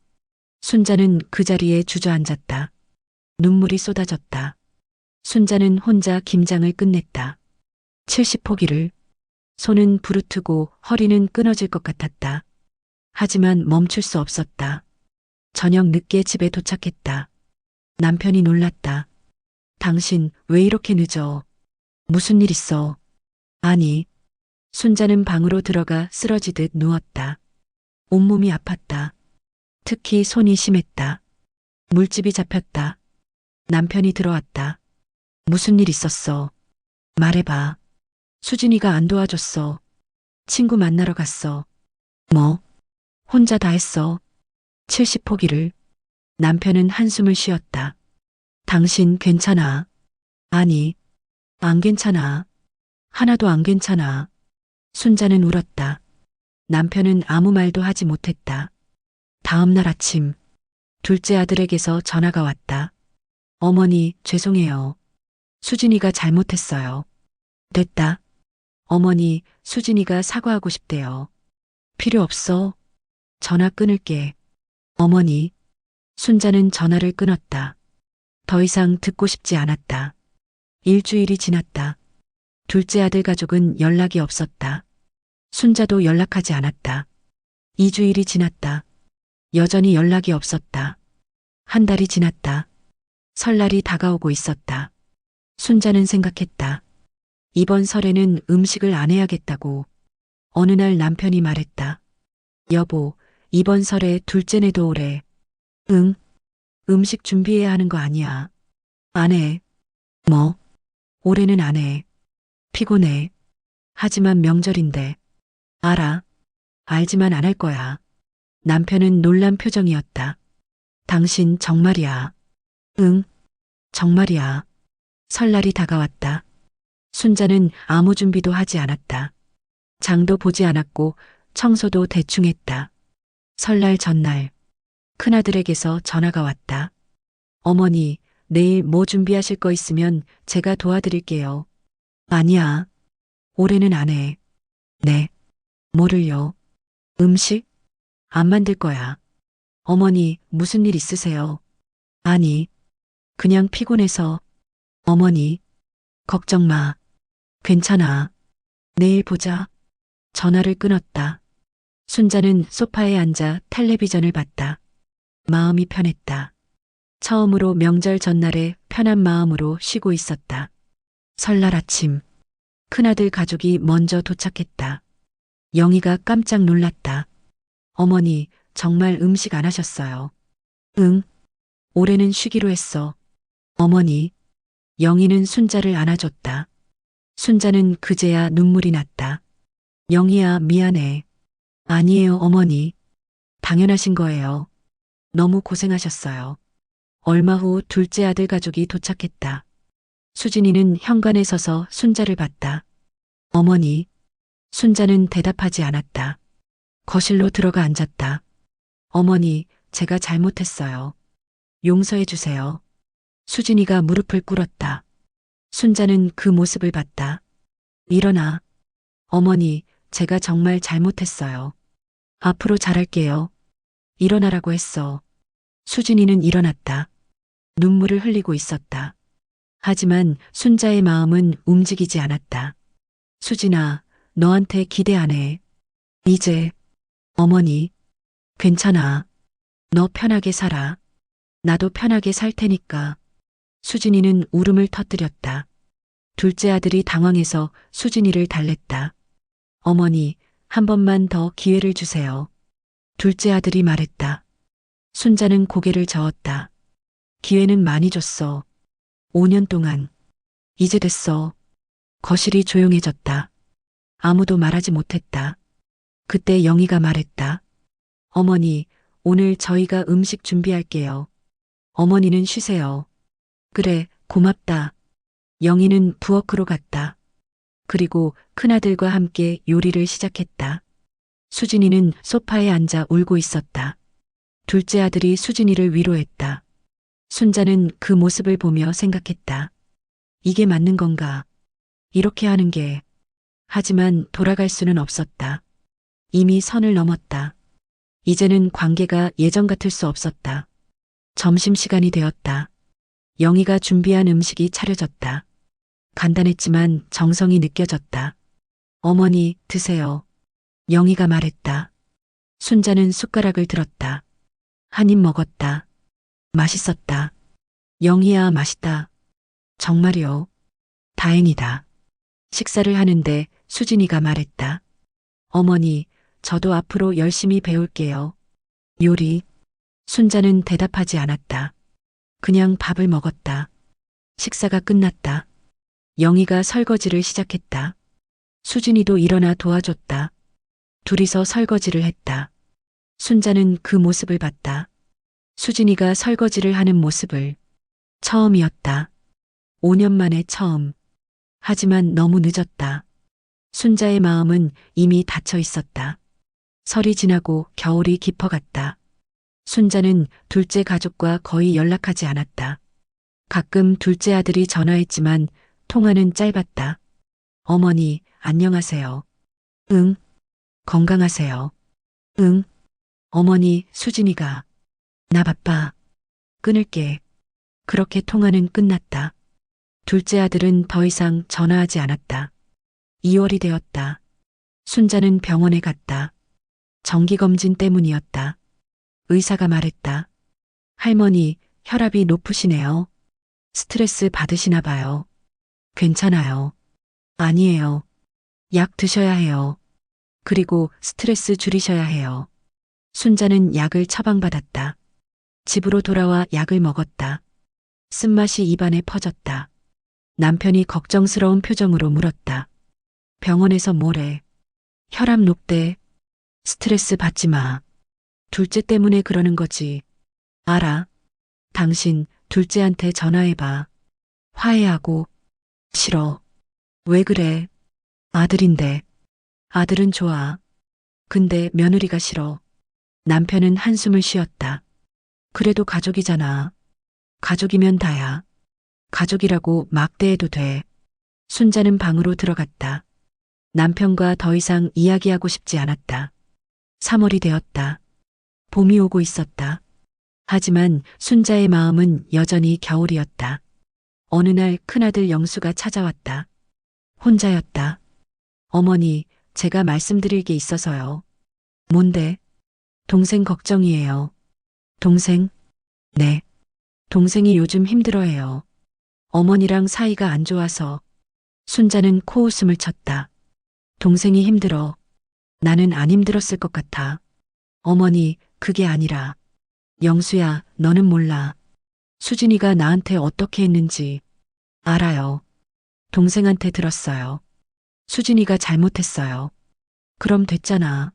S2: 순자는 그 자리에 주저앉았다. 눈물이 쏟아졌다. 순자는 혼자 김장을 끝냈다. 70포기를. 손은 부르트고 허리는 끊어질 것 같았다. 하지만 멈출 수 없었다. 저녁 늦게 집에 도착했다. 남편이 놀랐다. 당신 왜 이렇게 늦어? 무슨 일 있어? 아니, 순자는 방으로 들어가 쓰러지듯 누웠다. 온몸이 아팠다. 특히 손이 심했다. 물집이 잡혔다. 남편이 들어왔다. 무슨 일 있었어? 말해봐. 수진이가 안 도와줬어. 친구 만나러 갔어. 뭐? 혼자 다 했어. 70포기를. 남편은 한숨을 쉬었다. 당신 괜찮아? 아니, 안 괜찮아. 하나도 안 괜찮아. 순자는 울었다. 남편은 아무 말도 하지 못했다. 다음 날 아침, 둘째 아들에게서 전화가 왔다. 어머니, 죄송해요. 수진이가 잘못했어요. 됐다. 어머니, 수진이가 사과하고 싶대요. 필요 없어. 전화 끊을게. 어머니, 순자는 전화를 끊었다. 더 이상 듣고 싶지 않았다. 일주일이 지났다. 둘째 아들 가족은 연락이 없었다. 순자도 연락하지 않았다. 2주일이 지났다. 여전히 연락이 없었다. 한 달이 지났다. 설날이 다가오고 있었다. 순자는 생각했다. 이번 설에는 음식을 안 해야겠다고. 어느 날 남편이 말했다. 여보, 이번 설에 둘째네도 오래. 응, 음식 준비해야 하는 거 아니야. 안 해. 뭐? 올해는 안 해. 피곤해. 하지만 명절인데. 알아. 알지만 안 할 거야. 남편은 놀란 표정이었다. 당신 정말이야. 응, 정말이야. 설날이 다가왔다. 순자는 아무 준비도 하지 않았다. 장도 보지 않았고 청소도 대충 했다. 설날 전날 큰아들에게서 전화가 왔다. 어머니, 내일 뭐 준비하실 거 있으면 제가 도와드릴게요. 아니야. 올해는 안 해. 네. 뭐를요? 음식? 안 만들 거야. 어머니, 무슨 일 있으세요? 아니, 그냥 피곤해서. 어머니, 걱정 마. 괜찮아. 내일 보자. 전화를 끊었다. 순자는 소파에 앉아 텔레비전을 봤다. 마음이 편했다. 처음으로 명절 전날에 편한 마음으로 쉬고 있었다. 설날 아침, 큰아들 가족이 먼저 도착했다. 영희가 깜짝 놀랐다. 어머니, 정말 음식 안 하셨어요. 응, 올해는 쉬기로 했어. 어머니, 영희는 순자를 안아줬다. 순자는 그제야 눈물이 났다. 영희야, 미안해. 아니에요, 어머니. 당연하신 거예요. 너무 고생하셨어요. 얼마 후 둘째 아들 가족이 도착했다. 수진이는 현관에 서서 순자를 봤다. 어머니. 순자는 대답하지 않았다. 거실로 들어가 앉았다. 어머니, 제가 잘못했어요. 용서해 주세요. 수진이가 무릎을 꿇었다. 순자는 그 모습을 봤다. 일어나. 어머니, 제가 정말 잘못했어요. 앞으로 잘할게요. 일어나라고 했어. 수진이는 일어났다. 눈물을 흘리고 있었다. 하지만 순자의 마음은 움직이지 않았다. 수진아, 너한테 기대 안 해. 이제, 어머니, 괜찮아. 너 편하게 살아. 나도 편하게 살 테니까. 수진이는 울음을 터뜨렸다. 둘째 아들이 당황해서 수진이를 달랬다. 어머니, 한 번만 더 기회를 주세요. 둘째 아들이 말했다. 순자는 고개를 저었다. 기회는 많이 줬어. 5년 동안. 이제 됐어. 거실이 조용해졌다. 아무도 말하지 못했다. 그때 영희가 말했다. 어머니, 오늘 저희가 음식 준비할게요. 어머니는 쉬세요. 그래, 고맙다. 영희는 부엌으로 갔다. 그리고 큰아들과 함께 요리를 시작했다. 수진이는 소파에 앉아 울고 있었다. 둘째 아들이 수진이를 위로했다. 순자는 그 모습을 보며 생각했다. 이게 맞는 건가? 이렇게 하는 게. 하지만 돌아갈 수는 없었다. 이미 선을 넘었다. 이제는 관계가 예전 같을 수 없었다. 점심시간이 되었다. 영희가 준비한 음식이 차려졌다. 간단했지만 정성이 느껴졌다. 어머니, 드세요. 영희가 말했다. 순자는 숟가락을 들었다. 한 입 먹었다. 맛있었다. 영희야, 맛있다. 정말이요. 다행이다. 식사를 하는데 수진이가 말했다. 어머니, 저도 앞으로 열심히 배울게요. 요리. 순자는 대답하지 않았다. 그냥 밥을 먹었다. 식사가 끝났다. 영희가 설거지를 시작했다. 수진이도 일어나 도와줬다. 둘이서 설거지를 했다. 순자는 그 모습을 봤다. 수진이가 설거지를 하는 모습을. 처음이었다. 5년 만에 처음. 하지만 너무 늦었다. 순자의 마음은 이미 닫혀 있었다. 설이 지나고 겨울이 깊어갔다. 순자는 둘째 가족과 거의 연락하지 않았다. 가끔 둘째 아들이 전화했지만 통화는 짧았다. 어머니, 안녕하세요. 응. 건강하세요. 응. 어머니, 수진이가. 나 바빠. 끊을게. 그렇게 통화는 끝났다. 둘째 아들은 더 이상 전화하지 않았다. 2월이 되었다. 순자는 병원에 갔다. 정기검진 때문이었다. 의사가 말했다. 할머니, 혈압이 높으시네요. 스트레스 받으시나 봐요. 괜찮아요. 아니에요. 약 드셔야 해요. 그리고 스트레스 줄이셔야 해요. 순자는 약을 처방받았다. 집으로 돌아와 약을 먹었다. 쓴맛이 입안에 퍼졌다. 남편이 걱정스러운 표정으로 물었다. 병원에서 뭐래? 혈압 높대. 스트레스 받지 마. 둘째 때문에 그러는 거지. 알아. 당신 둘째한테 전화해봐. 화해하고. 싫어. 왜 그래? 아들인데. 아들은 좋아. 근데 며느리가 싫어. 남편은 한숨을 쉬었다. 그래도 가족이잖아. 가족이면 다야. 가족이라고 막대해도 돼. 순자는 방으로 들어갔다. 남편과 더 이상 이야기하고 싶지 않았다. 3월이 되었다. 봄이 오고 있었다. 하지만 순자의 마음은 여전히 겨울이었다. 어느 날 큰아들 영수가 찾아왔다. 혼자였다. 어머니, 제가 말씀드릴 게 있어서요. 뭔데? 동생 걱정이에요. 동생? 네. 동생이 요즘 힘들어해요. 어머니랑 사이가 안 좋아서. 순자는 코웃음을 쳤다. 동생이 힘들어. 나는 안 힘들었을 것 같아. 어머니, 그게 아니라. 영수야, 너는 몰라. 수진이가 나한테 어떻게 했는지. 알아요. 동생한테 들었어요. 수진이가 잘못했어요. 그럼 됐잖아.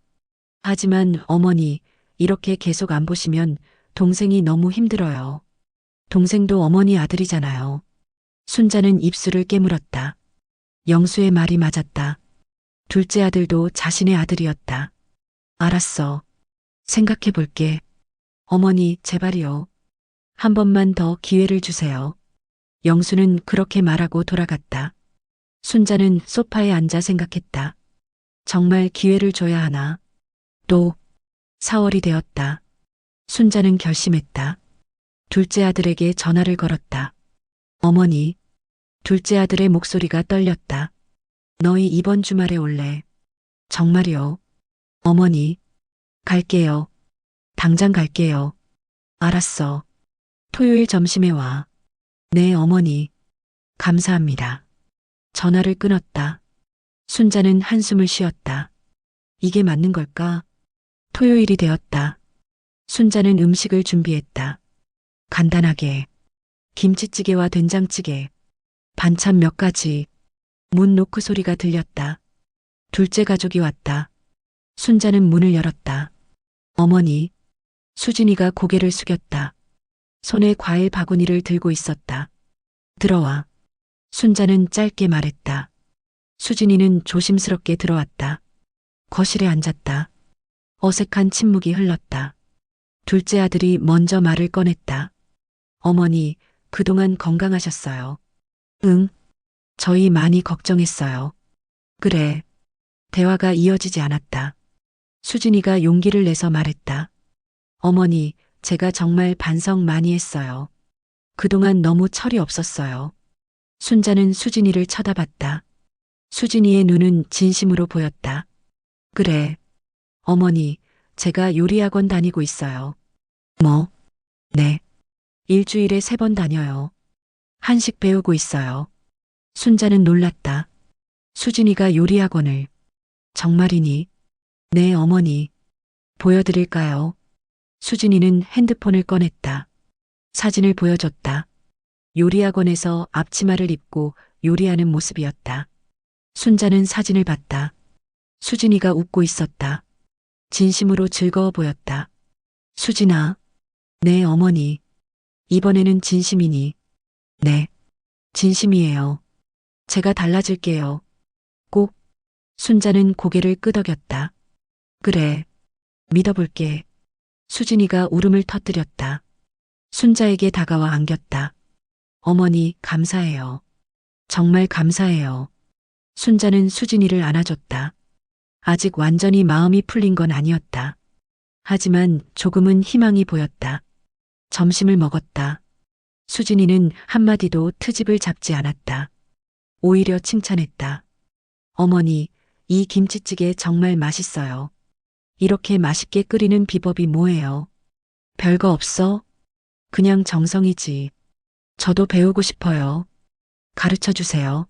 S2: 하지만 어머니, 이렇게 계속 안 보시면 동생이 너무 힘들어요. 동생도 어머니 아들이잖아요. 순자는 입술을 깨물었다. 영수의 말이 맞았다. 둘째 아들도 자신의 아들이었다. 알았어. 생각해 볼게. 어머니, 제발이요. 한 번만 더 기회를 주세요. 영수는 그렇게 말하고 돌아갔다. 순자는 소파에 앉아 생각했다. 정말 기회를 줘야 하나? 또 4월이 되었다. 순자는 결심했다. 둘째 아들에게 전화를 걸었다. 어머니, 둘째 아들의 목소리가 떨렸다. 너희 이번 주말에 올래? 정말이요? 어머니, 갈게요. 당장 갈게요. 알았어. 토요일 점심에 와. 네, 어머니. 감사합니다. 전화를 끊었다. 순자는 한숨을 쉬었다. 이게 맞는 걸까? 토요일이 되었다. 순자는 음식을 준비했다. 간단하게. 김치찌개와 된장찌개. 반찬 몇 가지. 문 노크 소리가 들렸다. 둘째 가족이 왔다. 순자는 문을 열었다. 어머니. 수진이가 고개를 숙였다. 손에 과일 바구니를 들고 있었다. 들어와. 순자는 짧게 말했다. 수진이는 조심스럽게 들어왔다. 거실에 앉았다. 어색한 침묵이 흘렀다. 둘째 아들이 먼저 말을 꺼냈다. 어머니, 그동안 건강하셨어요. 응. 저희 많이 걱정했어요. 그래. 대화가 이어지지 않았다. 수진이가 용기를 내서 말했다. 어머니, 제가 정말 반성 많이 했어요. 그동안 너무 철이 없었어요. 순자는 수진이를 쳐다봤다. 수진이의 눈은 진심으로 보였다. 그래. 어머니, 제가 요리학원 다니고 있어요. 뭐? 네. 일주일에 3번 다녀요. 한식 배우고 있어요. 순자는 놀랐다. 수진이가 요리학원을. 정말이니? 네, 어머니. 보여드릴까요? 수진이는 핸드폰을 꺼냈다. 사진을 보여줬다. 요리학원에서 앞치마를 입고 요리하는 모습이었다. 순자는 사진을 봤다. 수진이가 웃고 있었다. 진심으로 즐거워 보였다. 수진아. 네, 어머니. 이번에는 진심이니? 네, 진심이에요. 제가 달라질게요. 꼭. 순자는 고개를 끄덕였다. 그래, 믿어볼게. 수진이가 울음을 터뜨렸다. 순자에게 다가와 안겼다. 어머니, 감사해요. 정말 감사해요. 순자는 수진이를 안아줬다. 아직 완전히 마음이 풀린 건 아니었다. 하지만 조금은 희망이 보였다. 점심을 먹었다. 수진이는 한마디도 트집을 잡지 않았다. 오히려 칭찬했다. 어머니, 이 김치찌개 정말 맛있어요. 이렇게 맛있게 끓이는 비법이 뭐예요? 별거 없어? 그냥 정성이지. 저도 배우고 싶어요. 가르쳐 주세요.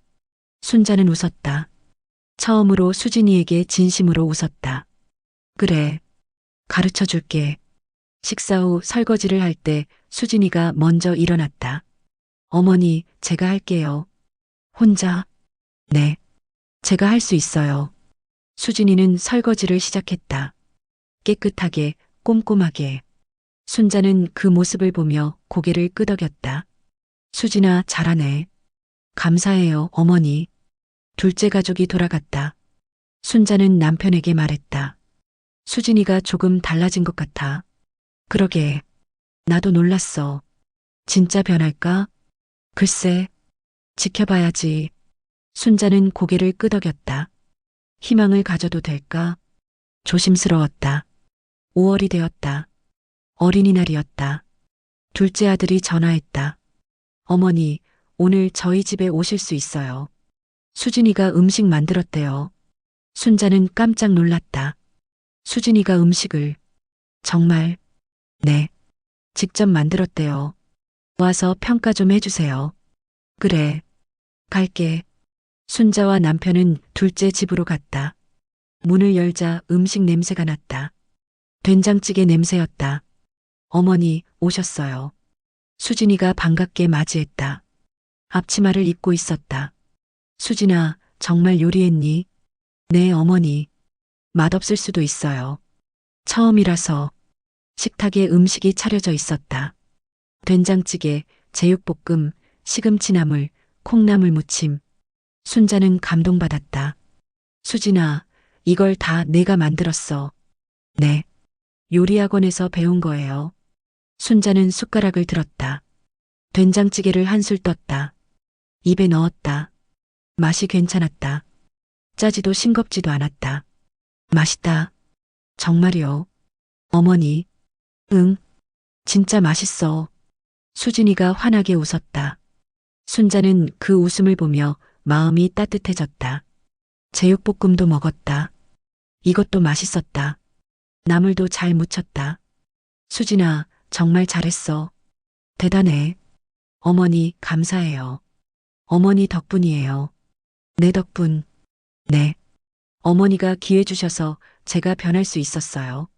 S2: 순자는 웃었다. 처음으로 수진이에게 진심으로 웃었다. 그래, 가르쳐 줄게. 식사 후 설거지를 할 때 수진이가 먼저 일어났다. 어머니, 제가 할게요. 혼자? 네, 제가 할 수 있어요. 수진이는 설거지를 시작했다. 깨끗하게, 꼼꼼하게. 순자는 그 모습을 보며 고개를 끄덕였다. 수진아, 잘하네. 감사해요, 어머니. 둘째 가족이 돌아갔다. 순자는 남편에게 말했다. 수진이가 조금 달라진 것 같아. 그러게. 나도 놀랐어. 진짜 변할까? 글쎄, 지켜봐야지. 순자는 고개를 끄덕였다. 희망을 가져도 될까? 조심스러웠다. 5월이 되었다. 어린이날이었다. 둘째 아들이 전화했다. 어머니, 오늘 저희 집에 오실 수 있어요. 수진이가 음식 만들었대요. 순자는 깜짝 놀랐다. 수진이가 음식을. 정말. 네. 직접 만들었대요. 와서 평가 좀 해주세요. 그래. 갈게. 순자와 남편은 둘째 집으로 갔다. 문을 열자 음식 냄새가 났다. 된장찌개 냄새였다. 어머니, 오셨어요. 수진이가 반갑게 맞이했다. 앞치마를 입고 있었다. 수진아, 정말 요리했니? 네, 어머니. 맛없을 수도 있어요. 처음이라서. 식탁에 음식이 차려져 있었다. 된장찌개, 제육볶음, 시금치나물, 콩나물 무침. 순자는 감동받았다. 수진아, 이걸 다 내가 만들었어. 네. 요리학원에서 배운 거예요. 순자는 숟가락을 들었다. 된장찌개를 한술 떴다. 입에 넣었다. 맛이 괜찮았다. 짜지도 싱겁지도 않았다. 맛있다. 정말이요. 어머니. 응. 진짜 맛있어. 수진이가 환하게 웃었다. 순자는 그 웃음을 보며 마음이 따뜻해졌다. 제육볶음도 먹었다. 이것도 맛있었다. 나물도 잘 무쳤다. 수진아, 정말 잘했어. 대단해. 어머니, 감사해요. 어머니 덕분이에요. 내 덕분. 네. 어머니가 기회 주셔서 제가 변할 수 있었어요.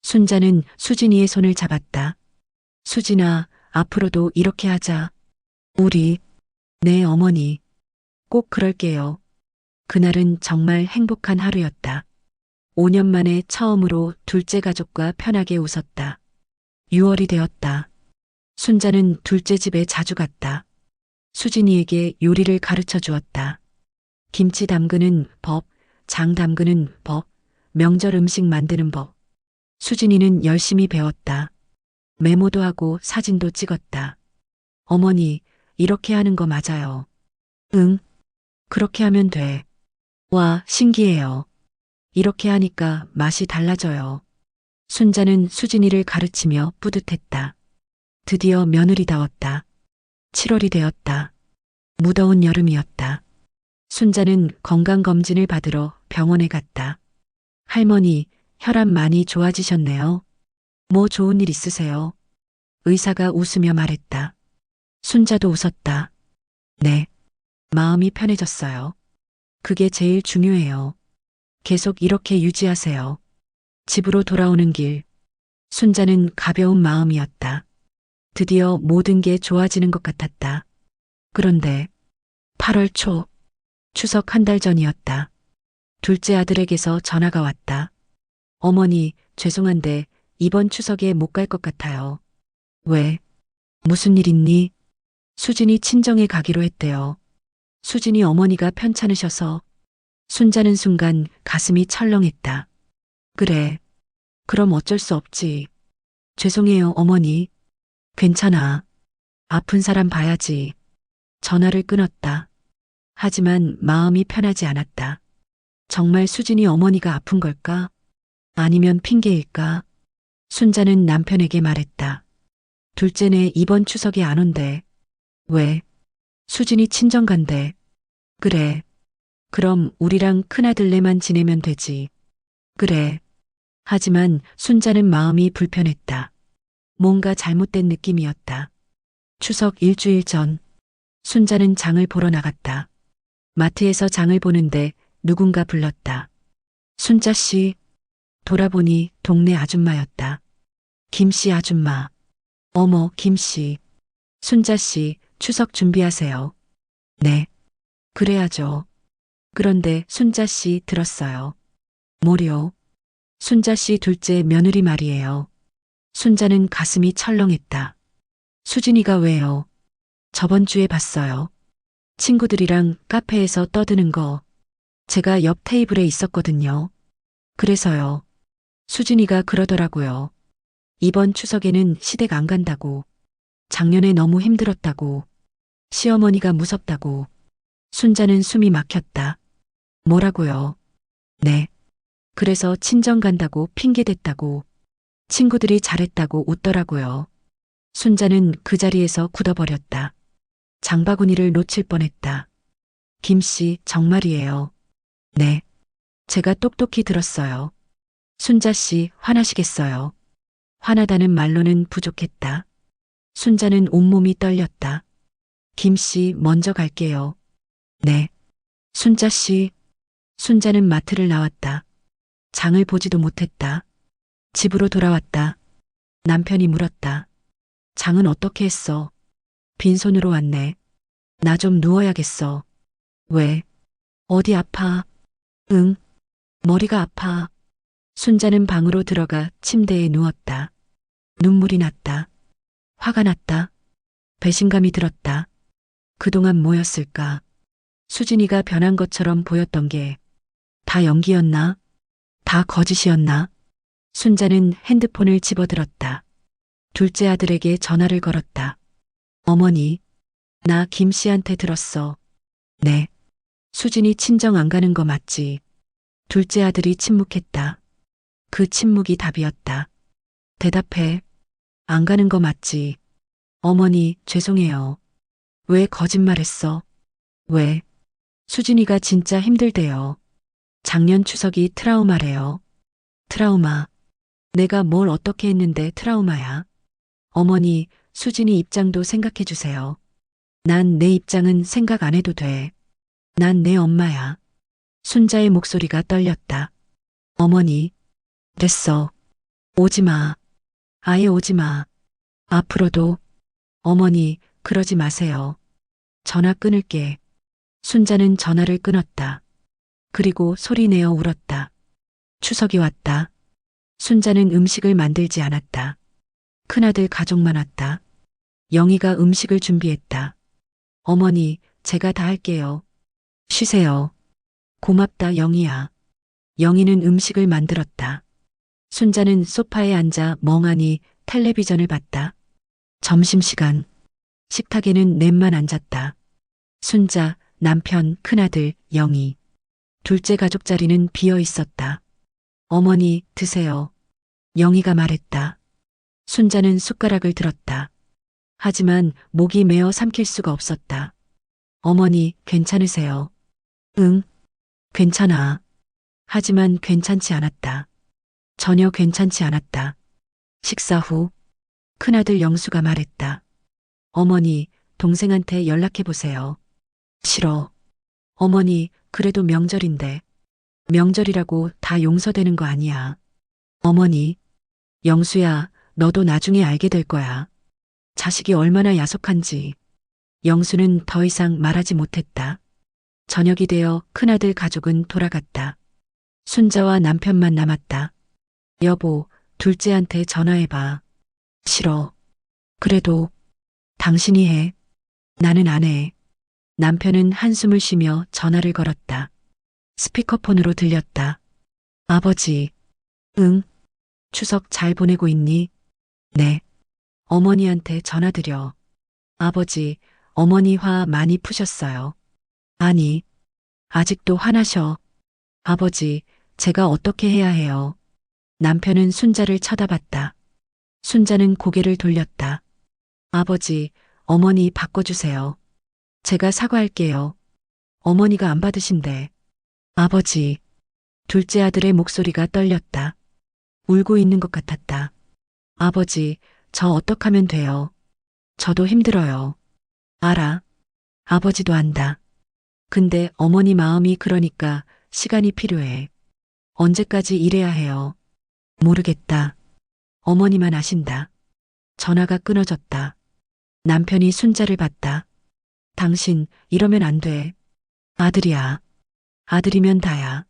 S2: 순자는 수진이의 손을 잡았다. 수진아, 앞으로도 이렇게 하자. 우리. 네, 어머니. 꼭 그럴게요. 그날은 정말 행복한 하루였다. 5년 만에 처음으로 둘째 가족과 편하게 웃었다. 6월이 되었다. 순자는 둘째 집에 자주 갔다. 수진이에게 요리를 가르쳐 주었다. 김치 담그는 법, 장 담그는 법, 명절 음식 만드는 법. 수진이는 열심히 배웠다. 메모도 하고 사진도 찍었다. 어머니, 이렇게 하는 거 맞아요. 응, 그렇게 하면 돼. 와, 신기해요. 이렇게 하니까 맛이 달라져요. 순자는 수진이를 가르치며 뿌듯했다. 드디어 며느리다웠다. 7월이 되었다. 무더운 여름이었다. 순자는 건강검진을 받으러 병원에 갔다. 할머니, 혈압 많이 좋아지셨네요. 뭐 좋은 일 있으세요? 의사가 웃으며 말했다. 순자도 웃었다. 네. 마음이 편해졌어요. 그게 제일 중요해요. 계속 이렇게 유지하세요. 집으로 돌아오는 길, 순자는 가벼운 마음이었다. 드디어 모든 게 좋아지는 것 같았다. 그런데 8월 초, 추석 한 달 전이었다. 둘째 아들에게서 전화가 왔다. 어머니, 죄송한데 이번 추석에 못 갈 것 같아요. 왜? 무슨 일 있니? 수진이 친정에 가기로 했대요. 수진이 어머니가 편찮으셔서. 순자는 순간 가슴이 철렁했다. 그래. 그럼 어쩔 수 없지. 죄송해요, 어머니. 괜찮아. 아픈 사람 봐야지. 전화를 끊었다. 하지만 마음이 편하지 않았다. 정말 수진이 어머니가 아픈 걸까? 아니면 핑계일까? 순자는 남편에게 말했다. 둘째네 이번 추석에 안 온대. 왜? 수진이 친정 간대. 그래. 그럼 우리랑 큰아들네만 지내면 되지. 그래. 하지만 순자는 마음이 불편했다. 뭔가 잘못된 느낌이었다. 추석 일주일 전, 순자는 장을 보러 나갔다. 마트에서 장을 보는데 누군가 불렀다. 순자 씨. 돌아보니 동네 아줌마였다. 김씨 아줌마. 어머, 김씨. 순자 씨, 추석 준비하세요. 네. 그래야죠. 그런데 순자 씨 들었어요. 뭐요? 순자 씨 둘째 며느리 말이에요. 순자는 가슴이 철렁했다. 수진이가 왜요? 저번 주에 봤어요. 친구들이랑 카페에서 떠드는 거. 제가 옆 테이블에 있었거든요. 그래서요. 수진이가 그러더라고요. 이번 추석에는 시댁 안 간다고. 작년에 너무 힘들었다고. 시어머니가 무섭다고. 순자는 숨이 막혔다. 뭐라고요? 네. 그래서 친정 간다고 핑계댔다고. 친구들이 잘했다고 웃더라고요. 순자는 그 자리에서 굳어버렸다. 장바구니를 놓칠 뻔했다. 김씨, 정말이에요. 네. 제가 똑똑히 들었어요. 순자씨, 화나시겠어요. 화나다는 말로는 부족했다. 순자는 온몸이 떨렸다. 김씨, 먼저 갈게요. 네. 순자씨. 순자는 마트를 나왔다. 장을 보지도 못했다. 집으로 돌아왔다. 남편이 물었다. 장은 어떻게 했어? 빈손으로 왔네. 나 좀 누워야겠어. 왜? 어디 아파? 응. 머리가 아파. 순자는 방으로 들어가 침대에 누웠다. 눈물이 났다. 화가 났다. 배신감이 들었다. 그동안 뭐였을까? 수진이가 변한 것처럼 보였던 게 다 연기였나? 다 거짓이었나? 순자는 핸드폰을 집어들었다. 둘째 아들에게 전화를 걸었다. 어머니, 나 김 씨한테 들었어. 네. 수진이 친정 안 가는 거 맞지? 둘째 아들이 침묵했다. 그 침묵이 답이었다. 대답해. 안 가는 거 맞지? 어머니, 죄송해요. 왜 거짓말했어? 왜? 수진이가 진짜 힘들대요. 작년 추석이 트라우마래요. 트라우마. 내가 뭘 어떻게 했는데 트라우마야. 어머니, 수진이 입장도 생각해 주세요. 난 내 입장은 생각 안 해도 돼. 난 내 엄마야. 순자의 목소리가 떨렸다. 어머니, 됐어. 오지 마. 아예 오지 마. 앞으로도. 어머니, 그러지 마세요. 전화 끊을게. 순자는 전화를 끊었다. 그리고 소리내어 울었다. 추석이 왔다. 순자는 음식을 만들지 않았다. 큰아들 가족만 왔다. 영희가 음식을 준비했다. 어머니, 제가 다 할게요. 쉬세요. 고맙다, 영희야. 영희는 음식을 만들었다. 순자는 소파에 앉아 멍하니 텔레비전을 봤다. 점심시간. 식탁에는 넷만 앉았다. 순자, 남편, 큰아들, 영희. 둘째 가족 자리는 비어 있었다. 어머니, 드세요. 영희가 말했다. 순자는 숟가락을 들었다. 하지만 목이 메어 삼킬 수가 없었다. 어머니, 괜찮으세요? 응, 괜찮아. 하지만 괜찮지 않았다. 전혀 괜찮지 않았다. 식사 후 큰아들 영수가 말했다. 어머니, 동생한테 연락해 보세요. 싫어. 어머니, 그래도 명절인데. 명절이라고 다 용서되는 거 아니야. 어머니, 영수야, 너도 나중에 알게 될 거야. 자식이 얼마나 야속한지. 영수는 더 이상 말하지 못했다. 저녁이 되어 큰아들 가족은 돌아갔다. 순자와 남편만 남았다. 여보, 둘째한테 전화해봐. 싫어. 그래도 당신이 해. 나는 안 해. 남편은 한숨을 쉬며 전화를 걸었다. 스피커폰으로 들렸다. 아버지. 응. 추석 잘 보내고 있니? 네. 어머니한테 전화드려. 아버지, 어머니 화 많이 푸셨어요. 아니, 아직도 화나셔. 아버지, 제가 어떻게 해야 해요? 남편은 순자를 쳐다봤다. 순자는 고개를 돌렸다. 아버지, 어머니 바꿔주세요. 제가 사과할게요. 어머니가 안 받으신대. 아버지, 둘째 아들의 목소리가 떨렸다. 울고 있는 것 같았다. 아버지, 저 어떡하면 돼요? 저도 힘들어요. 알아. 아버지도 안다. 근데 어머니 마음이 그러니까 시간이 필요해. 언제까지 이래야 해요? 모르겠다. 어머니만 아신다. 전화가 끊어졌다. 남편이 순자를 봤다. 당신, 이러면 안 돼. 아들이야. 아들이면 다야.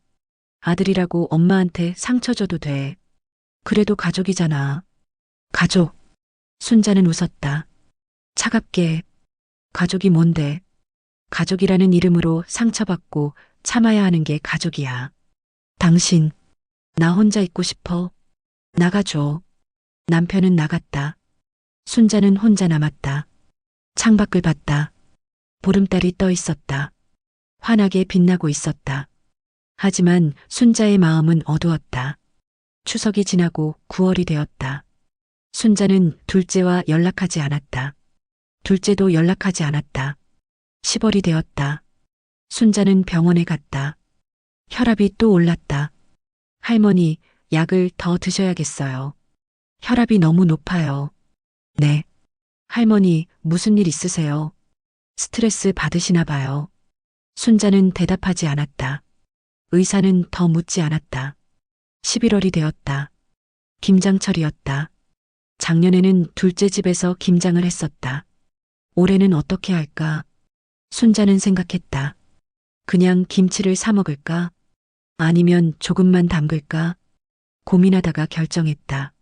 S2: 아들이라고 엄마한테 상처 줘도 돼. 그래도 가족이잖아. 가족. 순자는 웃었다. 차갑게. 가족이 뭔데? 가족이라는 이름으로 상처받고 참아야 하는 게 가족이야. 당신, 나 혼자 있고 싶어. 나가줘. 남편은 나갔다. 순자는 혼자 남았다. 창밖을 봤다. 보름달이 떠 있었다. 환하게 빛나고 있었다. 하지만 순자의 마음은 어두웠다. 추석이 지나고 9월이 되었다. 순자는 둘째와 연락하지 않았다. 둘째도 연락하지 않았다. 10월이 되었다. 순자는 병원에 갔다. 혈압이 또 올랐다. 할머니, 약을 더 드셔야겠어요. 혈압이 너무 높아요. 네. 할머니, 무슨 일 있으세요? 스트레스 받으시나 봐요. 순자는 대답하지 않았다. 의사는 더 묻지 않았다. 11월이 되었다. 김장철이었다. 작년에는 둘째 집에서 김장을 했었다. 올해는 어떻게 할까? 순자는 생각했다. 그냥 김치를 사 먹을까? 아니면 조금만 담글까? 고민하다가 결정했다.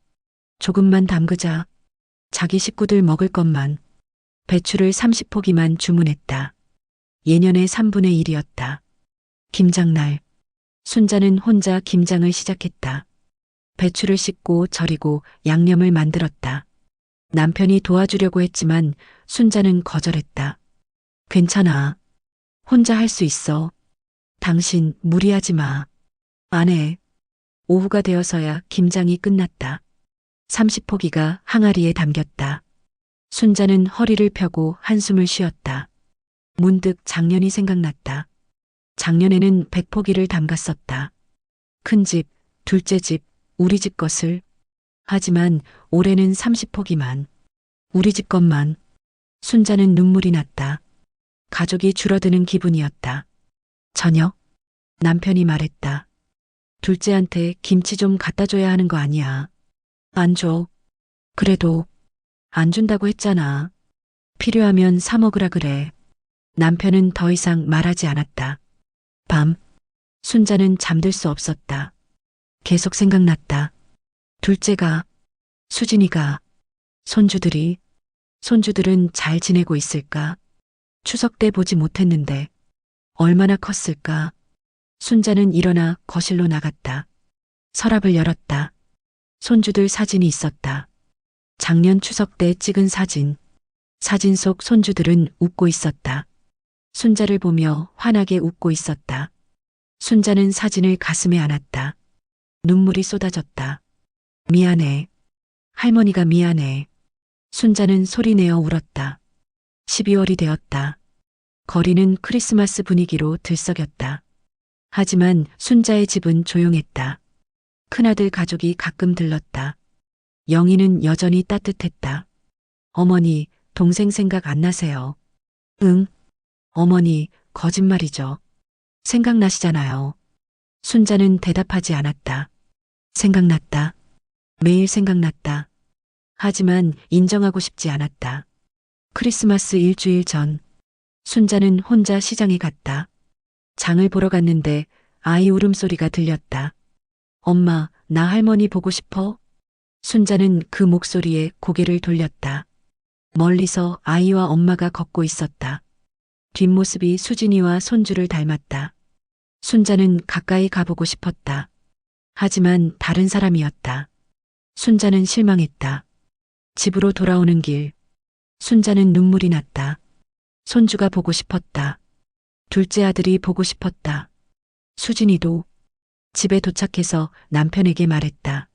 S2: 조금만 담그자. 자기 식구들 먹을 것만. 배추를 30포기만 주문했다. 예년의 3분의 1이었다. 김장날. 순자는 혼자 김장을 시작했다. 배추를 씻고 절이고 양념을 만들었다. 남편이 도와주려고 했지만 순자는 거절했다. 괜찮아. 혼자 할 수 있어. 당신 무리하지 마. 안 해. 오후가 되어서야 김장이 끝났다. 30포기가 항아리에 담겼다. 순자는 허리를 펴고 한숨을 쉬었다. 문득 작년이 생각났다. 작년에는 100포기를 담갔었다. 큰 집, 둘째 집, 우리 집 것을. 하지만 올해는 30포기만. 우리 집 것만. 순자는 눈물이 났다. 가족이 줄어드는 기분이었다. 저녁? 남편이 말했다. 둘째한테 김치 좀 갖다 줘야 하는 거 아니야. 안 줘. 그래도 안 준다고 했잖아. 필요하면 사 먹으라 그래. 남편은 더 이상 말하지 않았다. 밤. 순자는 잠들 수 없었다. 계속 생각났다. 둘째가, 수진이가, 손주들은 잘 지내고 있을까? 추석 때 보지 못했는데 얼마나 컸을까? 순자는 일어나 거실로 나갔다. 서랍을 열었다. 손주들 사진이 있었다. 작년 추석 때 찍은 사진. 사진 속 손주들은 웃고 있었다. 순자를 보며 환하게 웃고 있었다. 순자는 사진을 가슴에 안았다. 눈물이 쏟아졌다. 미안해. 할머니가 미안해. 순자는 소리내어 울었다. 12월이 되었다. 거리는 크리스마스 분위기로 들썩였다. 하지만 순자의 집은 조용했다. 큰아들 가족이 가끔 들렀다. 영희는 여전히 따뜻했다. 어머니, 동생 생각 안 나세요? 응. 어머니, 거짓말이죠. 생각나시잖아요. 순자는 대답하지 않았다. 생각났다. 매일 생각났다. 하지만 인정하고 싶지 않았다. 크리스마스 일주일 전, 순자는 혼자 시장에 갔다. 장을 보러 갔는데 아이 울음소리가 들렸다. 엄마, 나 할머니 보고 싶어? 순자는 그 목소리에 고개를 돌렸다. 멀리서 아이와 엄마가 걷고 있었다. 뒷모습이 수진이와 손주를 닮았다. 순자는 가까이 가보고 싶었다. 하지만 다른 사람이었다. 순자는 실망했다. 집으로 돌아오는 길, 순자는 눈물이 났다. 손주가 보고 싶었다. 둘째 아들이 보고 싶었다. 수진이도 집에 도착해서 남편에게 말했다.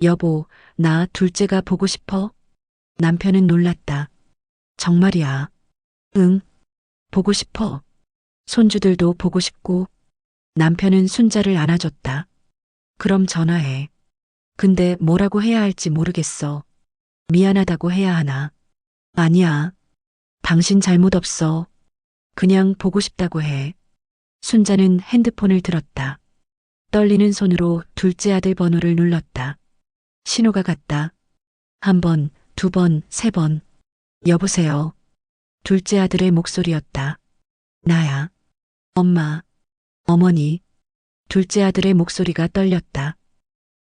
S2: 여보, 나 둘째가 보고 싶어? 남편은 놀랐다. 정말이야. 응, 보고 싶어. 손주들도 보고 싶고. 남편은 순자를 안아줬다. 그럼 전화해. 근데 뭐라고 해야 할지 모르겠어. 미안하다고 해야 하나? 아니야. 당신 잘못 없어. 그냥 보고 싶다고 해. 순자는 핸드폰을 들었다. 떨리는 손으로 둘째 아들 번호를 눌렀다. 신호가 갔다. 한 번, 두 번, 세 번. 여보세요. 둘째 아들의 목소리였다. 나야. 엄마. 어머니. 둘째 아들의 목소리가 떨렸다.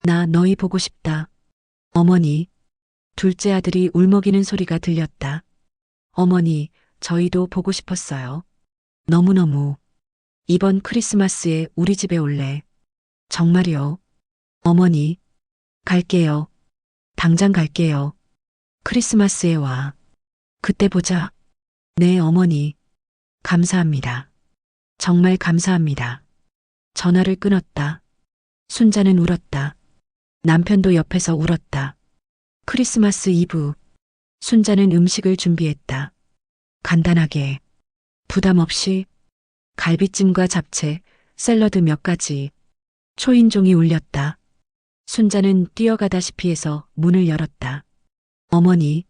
S2: 나 너희 보고 싶다. 어머니. 둘째 아들이 울먹이는 소리가 들렸다. 어머니, 저희도 보고 싶었어요. 너무너무. 이번 크리스마스에 우리 집에 올래. 정말이요. 어머니. 갈게요. 당장 갈게요. 크리스마스에 와. 그때 보자. 네, 어머니. 감사합니다. 정말 감사합니다. 전화를 끊었다. 순자는 울었다. 남편도 옆에서 울었다. 크리스마스 이브. 순자는 음식을 준비했다. 간단하게, 부담 없이, 갈비찜과 잡채, 샐러드 몇 가지. 초인종이 울렸다. 순자는 뛰어가다시피 해서 문을 열었다. 어머니,